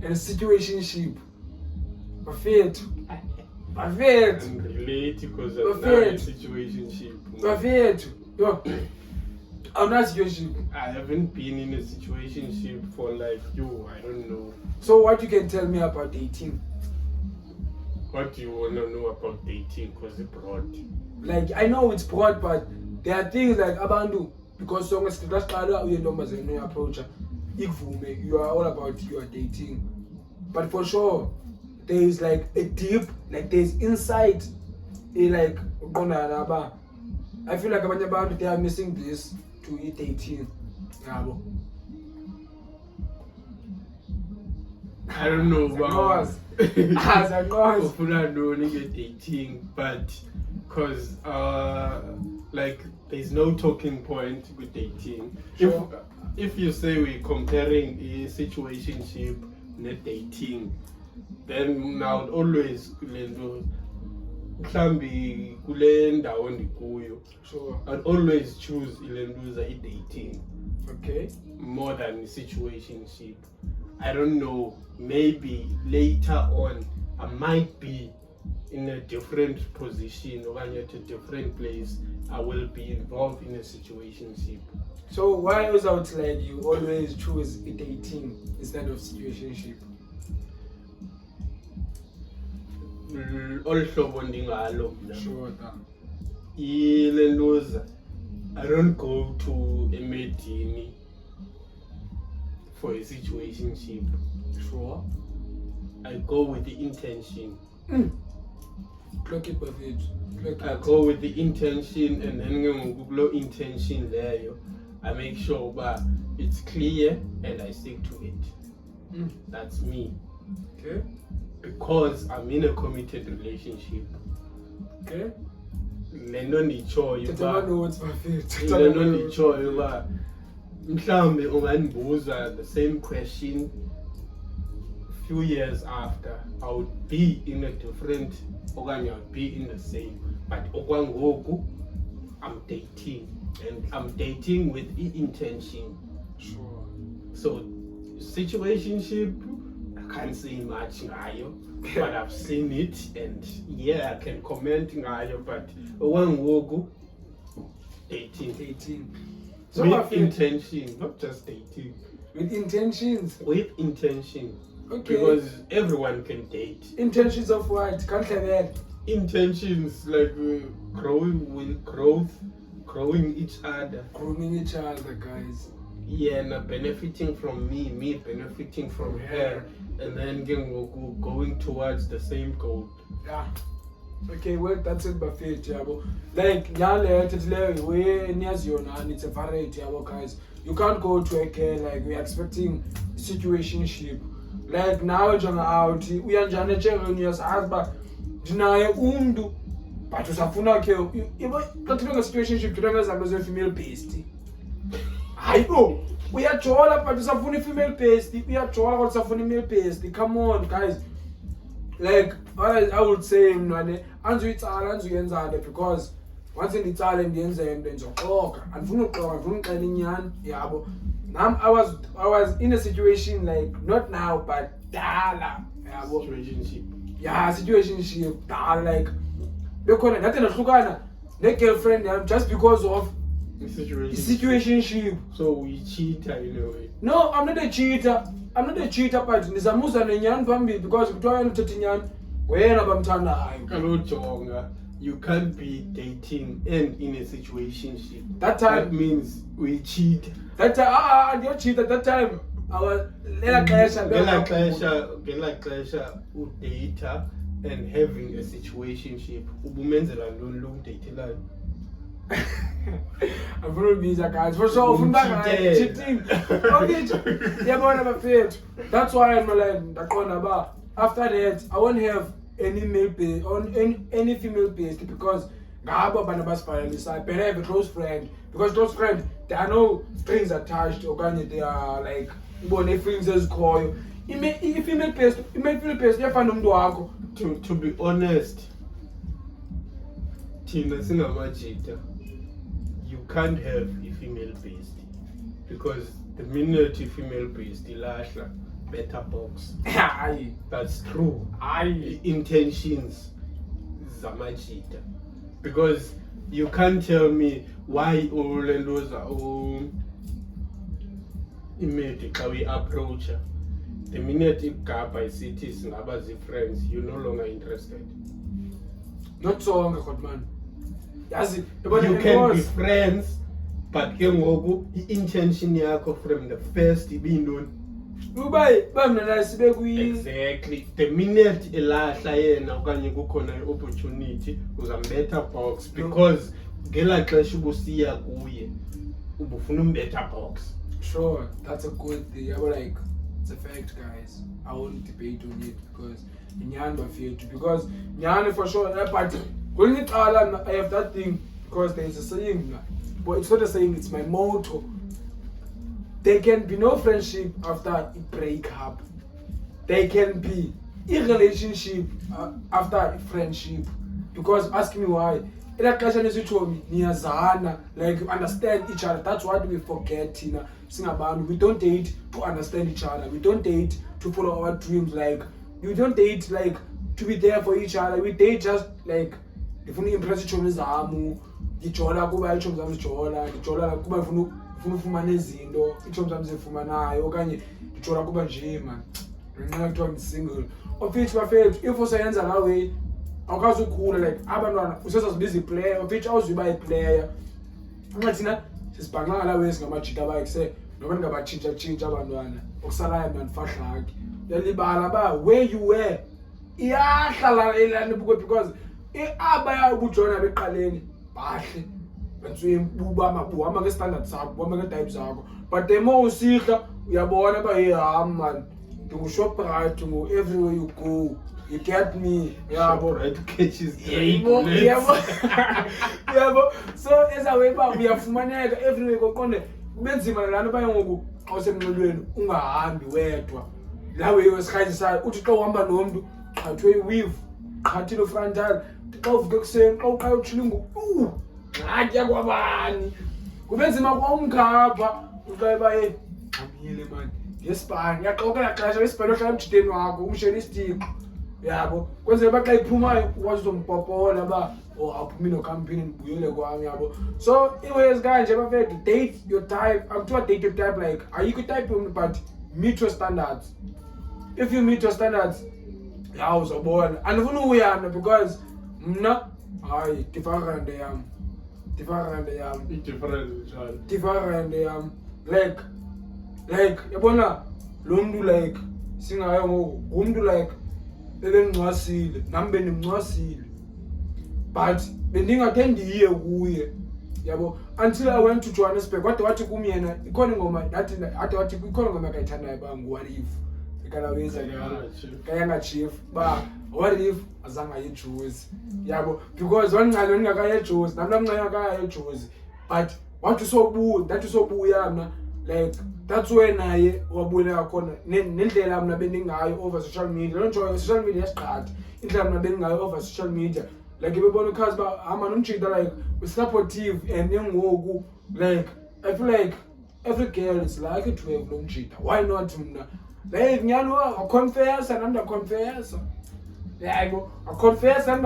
and situationship. Bafethu And relate because of that situationship. Bafethu yo I'm not situationship. I haven't been in a situationship for like I don't know. So what you can tell me about dating? What do you want to know about dating? Because it's broad. Like I know it's broad, but there are things like abantu because so much struggle you know approach ikuvume you are all about you are dating, but for sure there is like a deep like there's insight in like I feel like abanye abantu they are missing this to dating yabo. I don't know about as a cause ufuna ntoni dating, but because like there's no talking point with dating. Sure. If you say we're comparing a situationship net dating, then now always mhlambi kule ndawo ndikuyo, sure I'd always choose ilenduza dating okay more than situationship. I don't know, maybe later on I might be in a different position or at a different place. I will be involved in a situationship. so why was out like you always choose a dating instead of situationship? Olu hlobo ndingalo mna. Sure Ilenduza, I don't go to a meeting for a situationship. sure I go with the intention. clock it Bafethu clock I it. go with the intention, and then low intention there, I make sure but it's clear and I stick to it. That's me. Okay Because I'm in a committed relationship. okay Lento ndichoyo Tataba ba notes Bafethu lento ndichoyo ba mhlambe ungandibuza the same question few years after, I would be in a different okanye I would be in the same, but okwangoku I'm dating, and I'm dating with the intention. sure So situationship, I can't say much ngayo, but I've seen it, and yeah, I can comment ngayo, but okwangoku dating so with Bafethu, intention, not just dating. with intentions With intention. okay Because everyone can date. intentions of what can't have Intentions like growing each other. grooming each other guys. Yeah, and benefiting from me benefiting from her, and then going towards the same goal. Yeah. Okay, well, that's it, Bafethu, yabo. Like, nyale, we niyaziyona, and it's a variety, yabo, guys. You can't go to a girl like we're expecting situationship. Like now, jonga out, we are jana chego niyasazi ba dinaye umntu, but usafuna ke, yabo, katika situationship, tudanga zambezo female based. Hayibo, uyajola but usafuna female based, uyajola but usafuna male based. Come on, guys. Like I would say mntwane anzuyitsala anzuyenzane, because once nditsale ndiyenze into ndizoxoka, andifuna uxoka, andifuna uxela inyani yabo. Nam I was in a situation like not now but dala yabo. Situationship. Yeah, situationship dala, like bekhona ndathi ndahlukana ne-girlfriend yam just because of situationship. So we cheat in a way. No, I'm not a cheater, but nizamuza nenyani phambili, because kuthiwa wena uthetha inyani wena bamthandayo. Kalojonga, you can't be dating and in a situationship. That time- that means we cheat. That time, ndiyocheat that time. Ngela Ngela xesha udata and having a situationship. Ubumenzela ntoni lo udatelayo? I'm very busy, guys. For sure, cheating. Okay, yabona Bafethu. That's why I'm like, ndaqonda ba after that I won't have any male based on any female based, because ngabo abantu abasibhalelisa. I better have a close friend, because close friend there are no strings attached, okanye they are like ubone feelings ezikhoyo. i-female based iyafana nomntu wakho. To be honest, thina singamajita, you can't have a female based because the minute female based ilahla better box. Hayi. That's true. Hayi. Intentions zamajita, because you can't tell me why ulendoza imedi xa we approach her. The minute igabha isithi singaba zi-friends, you're no longer interested. Not so long ago, man. Yazi, You can be friends, but ke ngoku i-intention yakho from the first ibintoni. Exactly. The minute elahla yena okanye kukhona i-opportunity uzambetha box, because ngela xesha ubusiya kuye ubufuna umbetha box. Sure, that's a good thing. But like, it's a fact, guys. I won't debate on it because Nyani because Nyani for sure. But when it all, I have that thing because there is a saying, but it's not a saying. It's my motto. There can be no friendship after a breakup. There can be a relationship after a friendship. Because ask me why. Like understand each other. That's what we forget, you know. We don't date to understand each other. We don't date to follow our dreams. Like we don't date like to be there for each other. We date just like if we impress each other. Ndijola kuba ichomi zami zijola, ndijola kuba ngifuna ufumana izinto, ichomi zami zifumanayo okanye ndijola kuba nje man. Ngenxa kuthiwa ngisingle. Office bafethu if usayenza la way awukazi ukukhula like abantwana usesazibiza iplayer, office awuziba iplayer. Nxa thina sisibhanqa la way singamajita bayekuse noba ningabatshintsha abantwana okusalayo mna ndifahlaki. Uyalibala ba where you were iyahlala elani because abaya ubujona beqaleni bahle benziwe buhamba nge-standard sakho buhamba nge-type zakho, but the more usihla uyabona ba hey man ngu-Shoprite everywhere you go, you get me. Shoprite catches yabo so ezawe ba uyafumaneka everywhere koqonde kubenzima lana baye ngoku xa usemnqolweni ungahambi wedwa lawe wesikhayisisayo uthi xa uhamba nomntu qhathwe i-weave qhathile frontal xa uvuke kuseni xa uqala utshilingo ngxatya kwabani kubenzima kwamkhapha uqale baye xamile mani ngesibani yaqokela xesha isibhelo hlala emjideni wakho umshela isitixo yabo kwenzela ba xa iphumayo ukwazi uzompopola ba aphumile okhampini ndibuyele kwami yabo. So iways kanje bafethu date your type. Akuthiwa date your type like ayikho type yomntu but meet your standards. If you meet your standards ya uzobona. Andifuna uyana because mna hayi different yam like yabona lo mntu like singayo ngoku umuntu like ebengcwasile nami bendimncwasile but bendingakhe ndiye kuye yabo until I went to Johannesburg. Wathi kum yena ikhona ingoma wathi ikhona ingoma akayithandayo ba ngu-What If ikalaweza kayanga chief ba what if azange ayeJozi yabo because wangcala ngingakayeJozi nami namncane akayeJozi but wathi sobuya mna like that's when naye wabuleka khona nendlela mina bendingayo over social media. Don't join social media yasiqhatha indlela mina bendingayo over social media like bebona ukhazi ba amana umjida like we supportive and ngoku like I feel like every girl is like it to have lo mjida. Why not mna like nyalo confess and under confess like I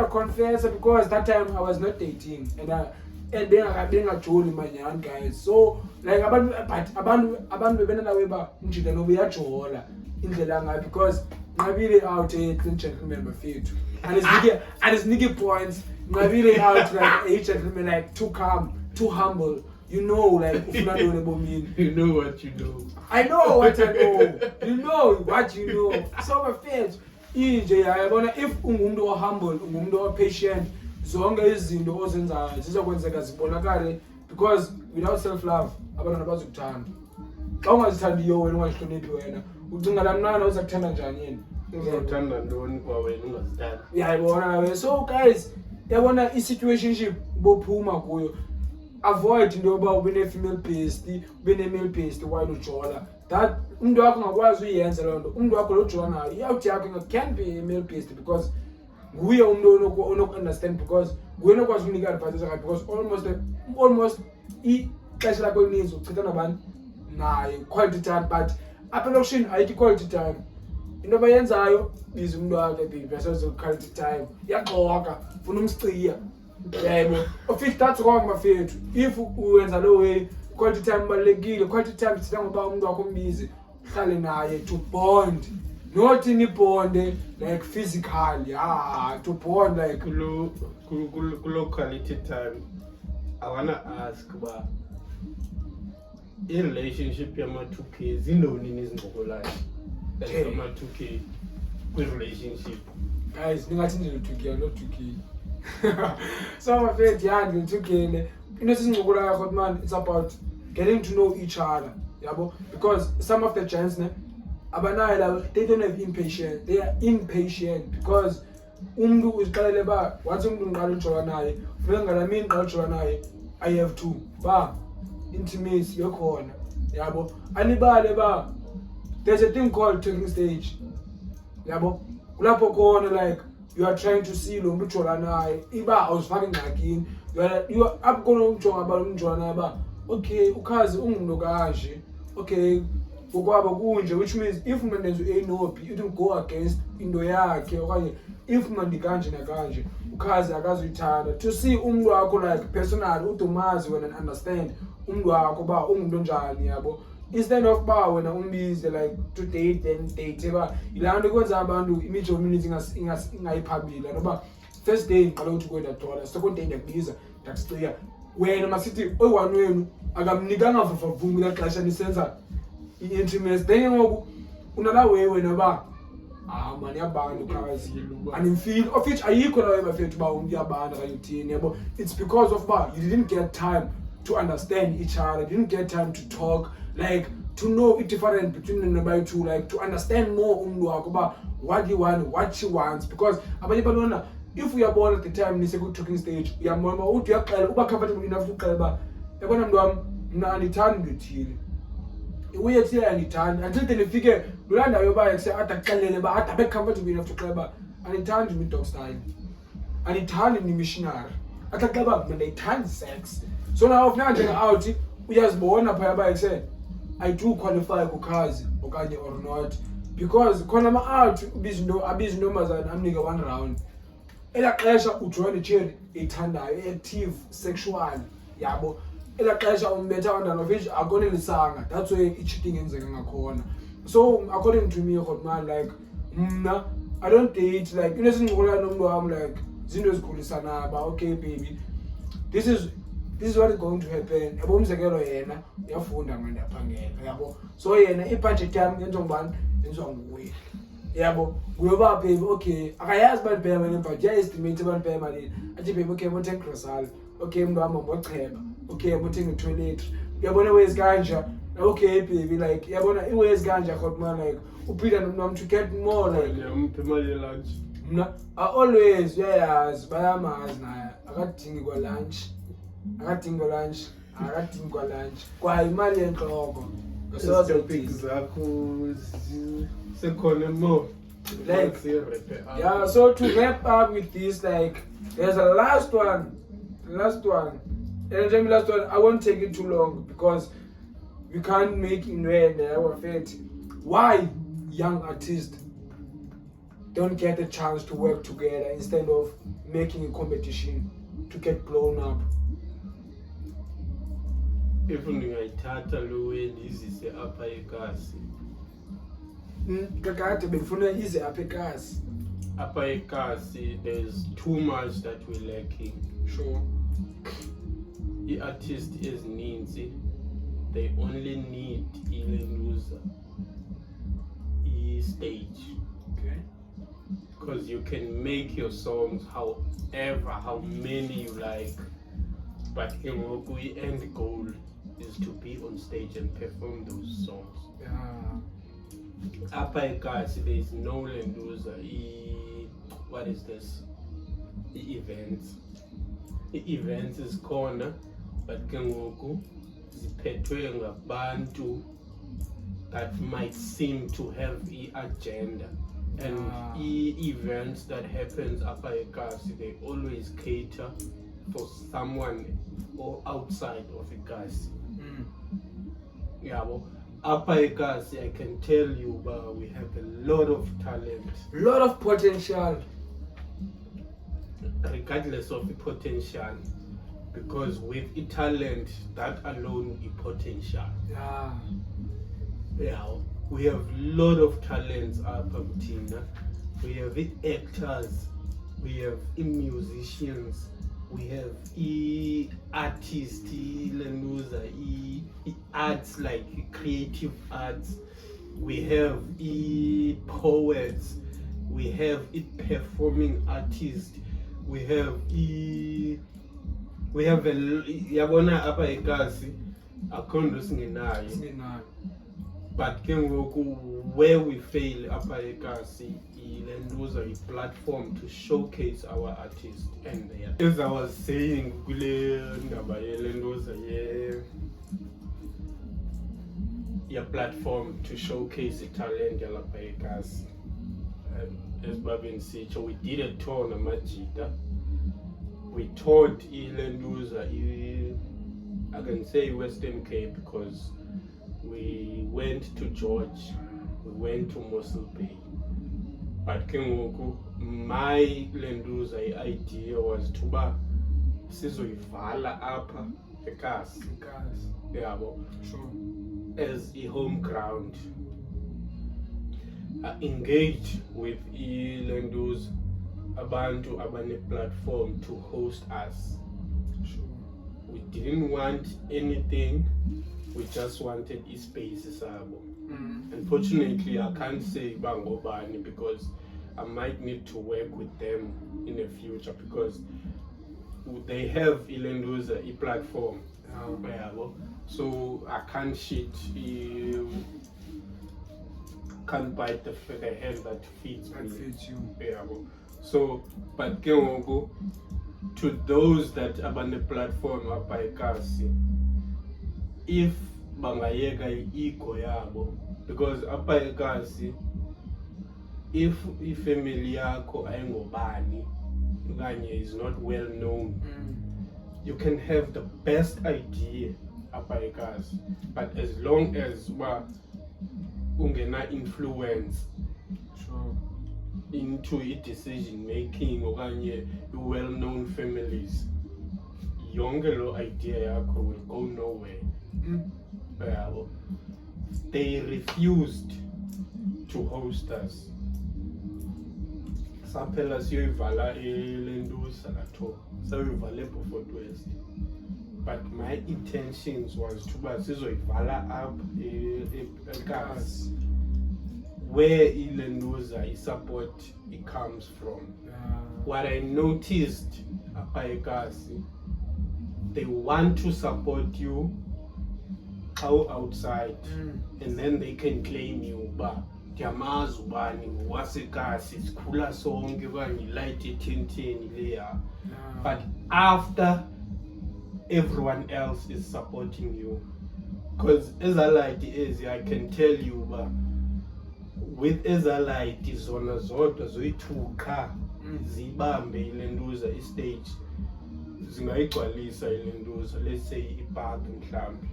confess because that time I was not dating and bengajoli manyani guys. So like abantu bebenala weba mjida no uyajola indlela ngayo because ngabile out a gentleman bafethu and it's nigga points ngabile out like a gentleman like too calm, too humble, you know, like ufuna lo lebomini. You know what you know. I know what I know. You know what you know. So bafethu inje yayabona if ungumuntu humble, ungumuntu patient, zonke izinto ozenzayo zizokwenzeka zibonakale because without self love abantwana bazokuthanda. Xa ungazithandiyo wena ungazihloniphi wena ucinga la mnana uzakuthanda njani yena? Uzothanda ntoni kwa wena ungazithanda? Uyayibona we. So guys, yabona i-situationship bophuma kuyo avoid into yoba ube ne-female paste ube ne-male paste while ujola. That umntu wakho ungakwazi uyenza loo nto. Umntu wakho lo jola nayo i-out yakho can be a male paste because nguye umntu onoku-understand because nguye onokwazi ukunika advice right because almost ixesha lakho elininzi uchitha nabani naye quality time but apha elokishini ayithi quality time. Into abayenzayo biza umntu wakhe baby asaze quality time iyaxoka funa umsiciya yebo office that's wrong mafethu if uyenza lo way quality time balekile quality time sitha ngoba umuntu wakho umbizi uhlale naye to bond not in bond like physically to bond like kulo quality time. I wanna ask ba in relationship yama-2K zindoni izingqokolayo ama-2K kwi-relationship guys ningathi ndilo-2K not 2K so mafethu ndilo-2K le into esizingqokolayo yakho man it's about getting to know each other yabo because some of the gents abanayo la they don't have impatient, they are impatient because umntu uziqalele ba once umntu ngiqala ujola naye funeka ngalami ngiqala ujola naye I have to ba intimacy yokhona yabo alibale ba there's a thing called talking stage yabo kulapho khona like you are trying to see lo muntu ujola naye iba awuzifaki ngxakini you are up khona ujonga abantu ujola naye ba okay ukhazi ungumuntu kanje okay ngokwabo kunje which means if mandenza u-A no-B it will go against into yakhe okanye if mandikanje nakanje ukhazi akazuyithanda to see umuntu wakho like personal udumazi wena and understand umuntu wakho ba ungumuntu onjani yabo instead of ba wena umbize like to date and date ba ilaa nto kwenza abantu imijo minutes ingayiphambili noba first day ngiqala ukuthi kwenda dola second day ndiyakubiza ndakusiya wena masithi oyi-one wenu akamnikanga vavavumi la xesha nisenza i-intimacy then ngoku unala way wena ba mani yabantu guys animfeel of which ayikho la way bafethu ba umntu yabantu okanye uthini yabo it's because of ba you didn't get time to understand each other, you didn't get time to talk like to know the difference between the two, like to understand more umntu wakho ba what you want, what she wants because abanye bantwana if we are born at the time nise ku talking stage uyamoma uthi uyaqala uba comfortable enough ukuqala ba yabona mntu wami mna andithandi ngithile uye thile andithandi until then ifike lolanda yoba yakuse adakuxelele ba adabe comfortable enough ukuqala ba andithandi mi dog style andithandi ni missionary akaxela ba mina ndithanda sex so now if nanje out uyazibona phaya ba yakuse I do qualify kukhazi okanye or not because khona ama out abiza intombazana amnike one round ela xesha ujoin cherry ethandayo active sexual yabo ela xesha umbetha abantwana of which akonelisanga that's why i-cheating yenzeka ngakhona so according to me man like mna I don't date like unesingqokolana nomntu wami like zinto ezikhulisana ba okay baby this is what is going to happen yabo umzekelo yena uyafunda manje yaphangela yabo so yena i-budget yami yenziwa ngubani yenziwa nguye yabo kuyoba baby okay akayazi bani phela manje but ya-estimate abantu phela malini athi baby okay mothenga grosal okay mntu wami mbocheba okay mothenga i-toiletry uyabona iways kanja okay baby like yabona iways kanja hot man like uphila nomntu wami to get more like yamuphi imali ye-lunch mna always uyayazi bayamazi naye akadingi kwa-lunch kwa imali yenhloko topic zakho sekhona more like siyiraphe yeah so to wrap up with this like there's a last one and the last one I won't take it too long because we can't make in our fate why young artists don't get a chance to work together instead of making a competition to get blown up. if ndingayithatha lo wendizise apha ekasi kakade befuna ize apha ekasi apha ekasi there's too much that we're lacking. sure I-artist ezininzi they only need ilenduza i-stage okay because you can make your songs how many you like but the end goal is to be on stage and perform those songs. yeah Apha ekasi there is no lenduza what is this? The events is corner but ke ngoku ziphethwe ngabantu that might seem to have i-agenda and events that happens apha eKasi, they always cater for someone or outside of eKasi. Yabo, apha eKasi, I can tell you we have a lot of talent, lot of potential, regardless of the potential, because with the talent, that alone is potential. Yeah, we have lot of talents up Tina. We have the actors, we have the musicians, we have the artists, the arts like creative arts, we have the poets, we have the performing artists, we have a yabona apha eKasi akhondo singenayo. But where we fail apha eKasi, ilenduza a platform to showcase our artists and their. As I was saying, kule ndaba yelenduza ye platform to showcase the talent yalapha eKasi. As Babin said, we did a tour na Majida. We toured ilenduza, I can say Western Cape because we went to George, we went to Mossel Bay. But kengoku, my lenduza idea was to ba sizoyivala apha eKasi. Yabo. Sure. As a home ground. Engage with ilenduza abantu abane platform to host us. Sure. We didn't want anything. We just wanted space sabo. Unfortunately, I can't say bangobani because I might need to work with them in the future because they have ilenduza a platform. So I can't can't bite the hand that feeds me. That feeds you. So, but to those that are on the platform apha eKasi, if bangayeka i-ego yabo, because apha eKasi, if family yakho ayingobani okanye is not well known, you can have the best idea apha eKasi, but as long as ungena influence into decision making okanye well known families, yonke lo idea yakho will go nowhere. They refused to host us. Saphela siyoyivala elenduza latho, sayoyivala eBeaufort West. But my intentions was to ba sizoyivala up eKasi, where ilenduza support it comes from. What I noticed apha eKasi, they want to support you outside, and then they can claim you ba ndiyamazi ubani waseKasi sikhula sonke okanye light ethenteni leya. But after everyone else is supporting you, because Ezalite is, I can tell you with Ezalite zona zodwa zoyithuka zibambe ilenduza istage zingayigcwalisa ilenduza, let's say ipark mhlambi.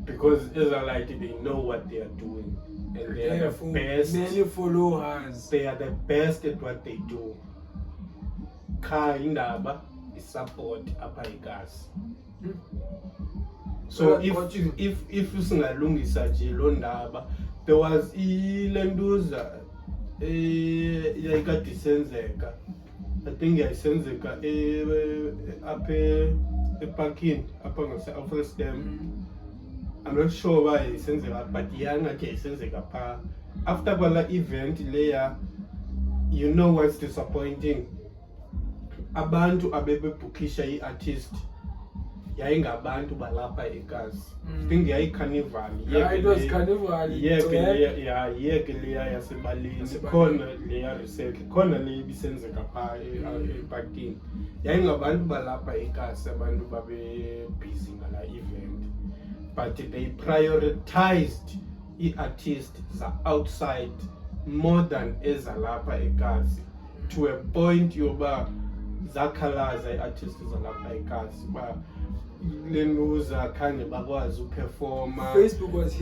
Because Ezalite, they know what they are doing and they are the best. Many followers. They are the best at what they do. Kha indaba is support apha eKasi. So if usingalungisa nje lo ndaba, there was ilenduza yayikade isenzeka, I think yayisenzeka apha eparkini apha ngase-Alfredstone. I'm not sure why isenzeka, but yangathi yayisenzeka pha. After kwala event leya, you know what's disappointing? Abantu abebebhukisha i-artist yayingabantu balapha eKasi. I think yayicarnival. Yeah, it was carnival. Yeke leya yasebaleni khona leya recently khona le ibisenzeka pha eparkini. Yayingabantu balapha eKasi abantu babe busy ngala event, but they prioritized i-artists outside more than ezalapha eKasi, to a point yoba zakhalaza i-artists zalapha eKasi ba Lenduza khange bakwazi uperforma. Facebook was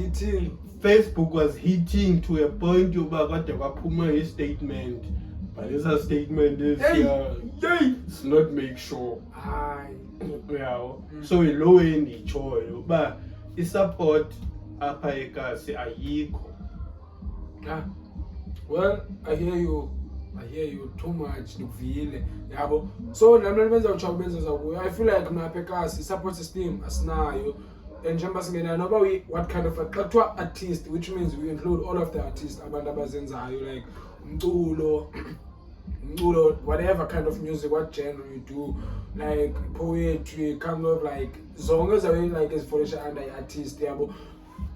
hitting to a point yoba kade kwaphuma i-statement, but this statement is it's not make sure. Yeah. So ilo endichoyo ba i-support apha eKasi ayikho. Well, I hear you too much nikuvile yabo. So nami benza uchawu benza zakuyo. I feel like mna eKasi support system asinayo, and njengoba singena noba what kind of artist, which means we include all of the artists abantu abazenzayo, like umculo, whatever kind of music, what genre you do, like poetry, kind of like zonke zayo like ezifundisha under artist yabo.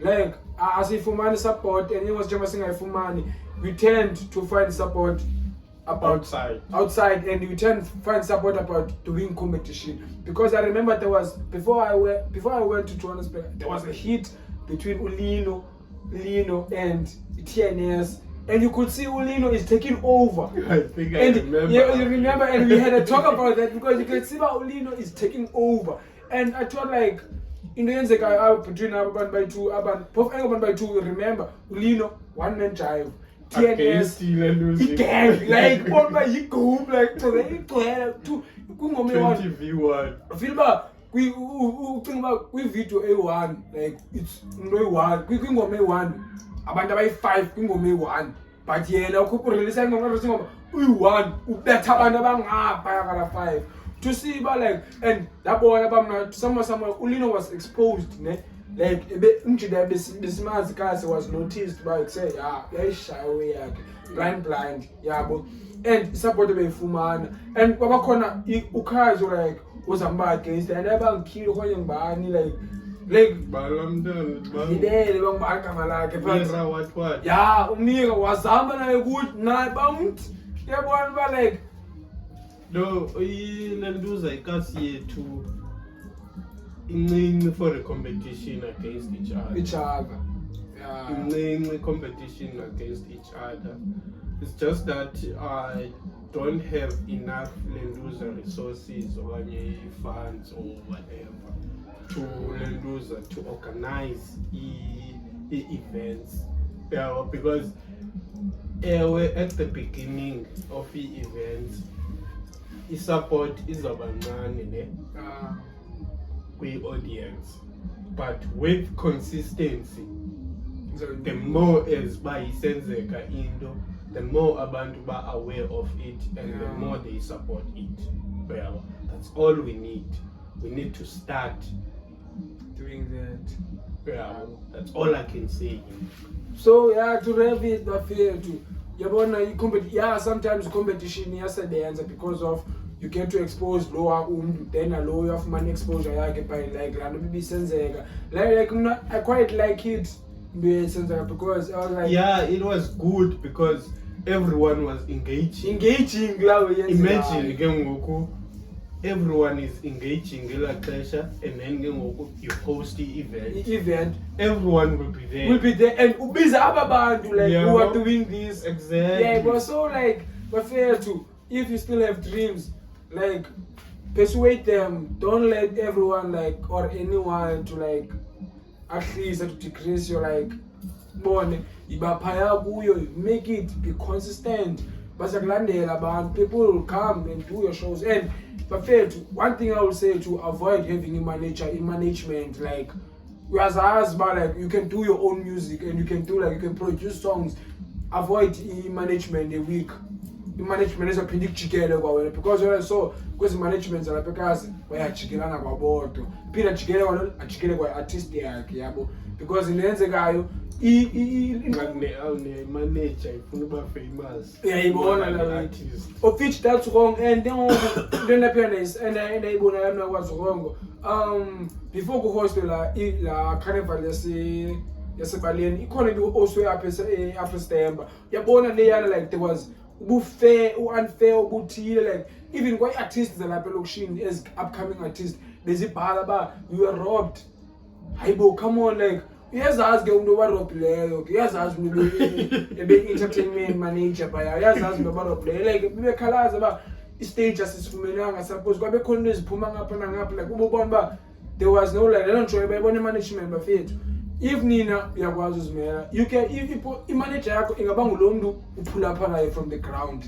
Like asifumani support, and it was njengoba singayifumani, we tend to find support about outside, and we tend to find support about doing competition. Because I remember there was before I went to Johannesburg, there was a hit between Ulino and TNS, and you could see Ulino is taking over. I think and I remember. Yeah, you remember, and we had a talk about that because you could see that Ulino is taking over, and I thought like in the end between Aban by two, Aban by two. Remember Ulino one man jive. TNS again, like all my go like to two 20v1. Feel about we think about we video A1, like it's no one, we can go me one, about by 5 can go me one, but yeah, now couple release I'm going we one, better than 5 to see about like, and that boy about somewhere Ulino was exposed, ne? Like this man's case was noticed by say shy away blind yabo, and supported by Fuman, and Babakona ukazo like was a bad against, and never kill one bani like Balamdan what yeah umnira wazama na good na bound yabo like no Lenduza iKasi yethu incinci for a competition against each other. Yeah. Incinci competition against each other. It's just that I don't have enough Lenduza resources or any funds or whatever to Lenduza to organize events. Yeah, because at the beginning of the events, the support is abancane audience, but with consistency, the more as by senzeka into, the more abantu ba aware of it, and the more they support it. Well, that's all we need. We need to start doing that. Yeah, that's all I can say. So yeah, to wrap it, I feel to sometimes competition yesterday because of you get to expose lower then a lower of money exposure by like maybe senzeka like I quite like it because I was like it was good because everyone was engaging imagine kengoku everyone is engaging ngela xesha, and then kengoku you host the event, everyone will be there and ubiza ababantu like who are doing this exactly. Yeah, but so like but fair to if you still have dreams, like persuade them, don't let everyone like or anyone to like at least to decrease your like bone ibapaya kuyo, make it be consistent. But people will come and do your shows. And but fair to one thing I will say to avoid having in management like as but like you can do your own music and you can do like you can produce songs. Avoid management a week. Management is a predict chikele kwa wena because when I saw because management zala pekazi bayachikelana kwa boto pina chikele kwa achikele kwa artist yake yabo because inenzekayo manager ifuna uba famous. Uyayibona la artist. of which that's wrong, and then then appearance and ayibona yami akwazi wrong. Before go host la carnival yasebaleni ikhona also apha after September. Uyabona leyana like there was unfair ubuthile, like even kwa artists zalapha elokishini as upcoming artists bezibhala ba we were robbed. Hayibo, come on, like uyazazi ke umuntu obarobhileyo ke uyazazi umuntu ebe-entertainment manager phaya uyazazi umuntu obarobhileyo like bebekhalaza ba istage asisifumenanga suppose kwabe khona into eziphuma ngapha nangapha like ububona ba there was no like nto bayibona i-management bafethu. If nina uyakwazi uzimela you can i-manager yakho ingaba ngulo mntu uphula apha naye from the ground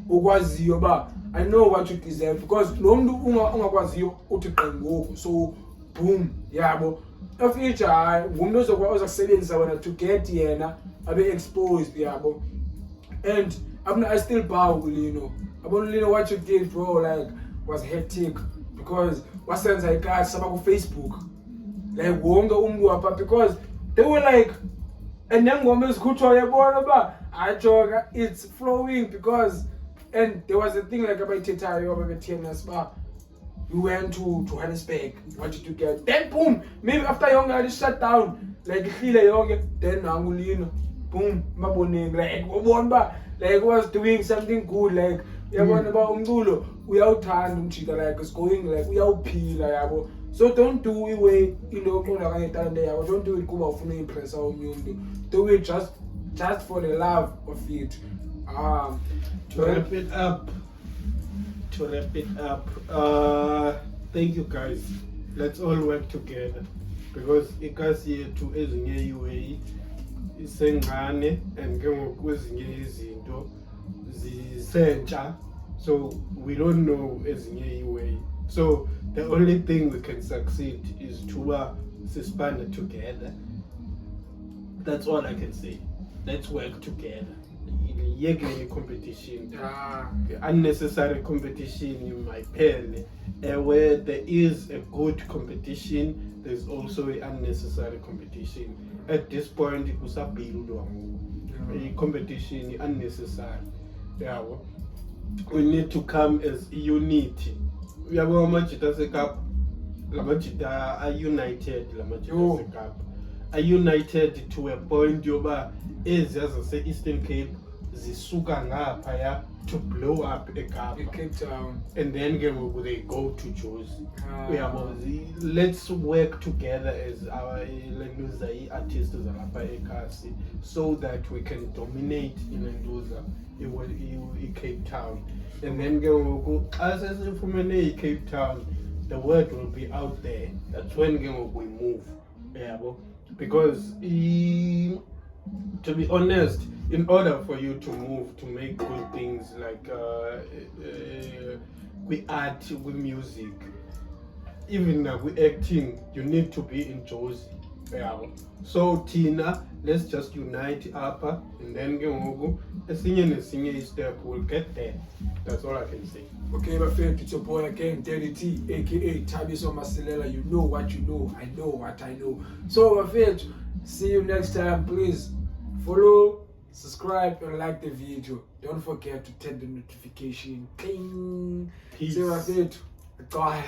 ukwaziyo ba I know what you deserve, because lo mntu ungakwaziyo uthi qengoku so boom yabo future hayi ngumuntu ozakusebenzisa wena to get yena abe exposed yabo. And I still bow Lino. Lino, what you did bro like was hectic, because wasenza ikasi saba ku Facebook like wonke umuntu apha, because they were like and nengoma ezikhutshwa yabona ba ajoka it's flowing, because and there was a thing like abayithethayo ababethena ba we went to Johannesburg, wanted to get, then boom, maybe after yonke shut down like ihlile yonke, then nangu Lino boom maboneng like ubona ba like was doing something good, like yabona ba umculo uyawuthanda umjika like it's going like uyawuphila yabo. So don't do it way into okanye talent yakho, don't do it kuba ufuna impressa omnye umuntu, do it just for the love of it. To wrap it up, thank you guys. Let's all work together, because ikasi yethu ezinye iway isengane and ke ngoku ezinye izinto zisentsha, so we don't know ezinye iway. So the only thing we can succeed is to suspend together. That's all I can say. Let's work together. Yegeni competition, unnecessary competition in my pen, where there is a good competition, there's also an unnecessary competition. At this point, it was a competition unnecessary. Yeah, we need to come as unity. We are united. Are united to a point yoba as say Eastern Cape zisuka ngapha to blow up a Cape Town, and then they go to Jozi. Let's work together as our artists so that we can dominate in Cape Town. And then as Cape Town, the word will be out there. That's when we move. Because to be honest, in order for you to move, to make good things like with art, with music, even with acting, you need to be in Jozi. So Tina, let's just unite up, and then a singing step will get there. That's all I can say. Okay, my friend, it's your boy again, Daddy T, aka Tabiso Masilela. You know what you know, I know what I know. So my friend, see you next time. Please follow, subscribe, and like the video. Don't forget to turn the notification. Cling. Peace. See my friend. God.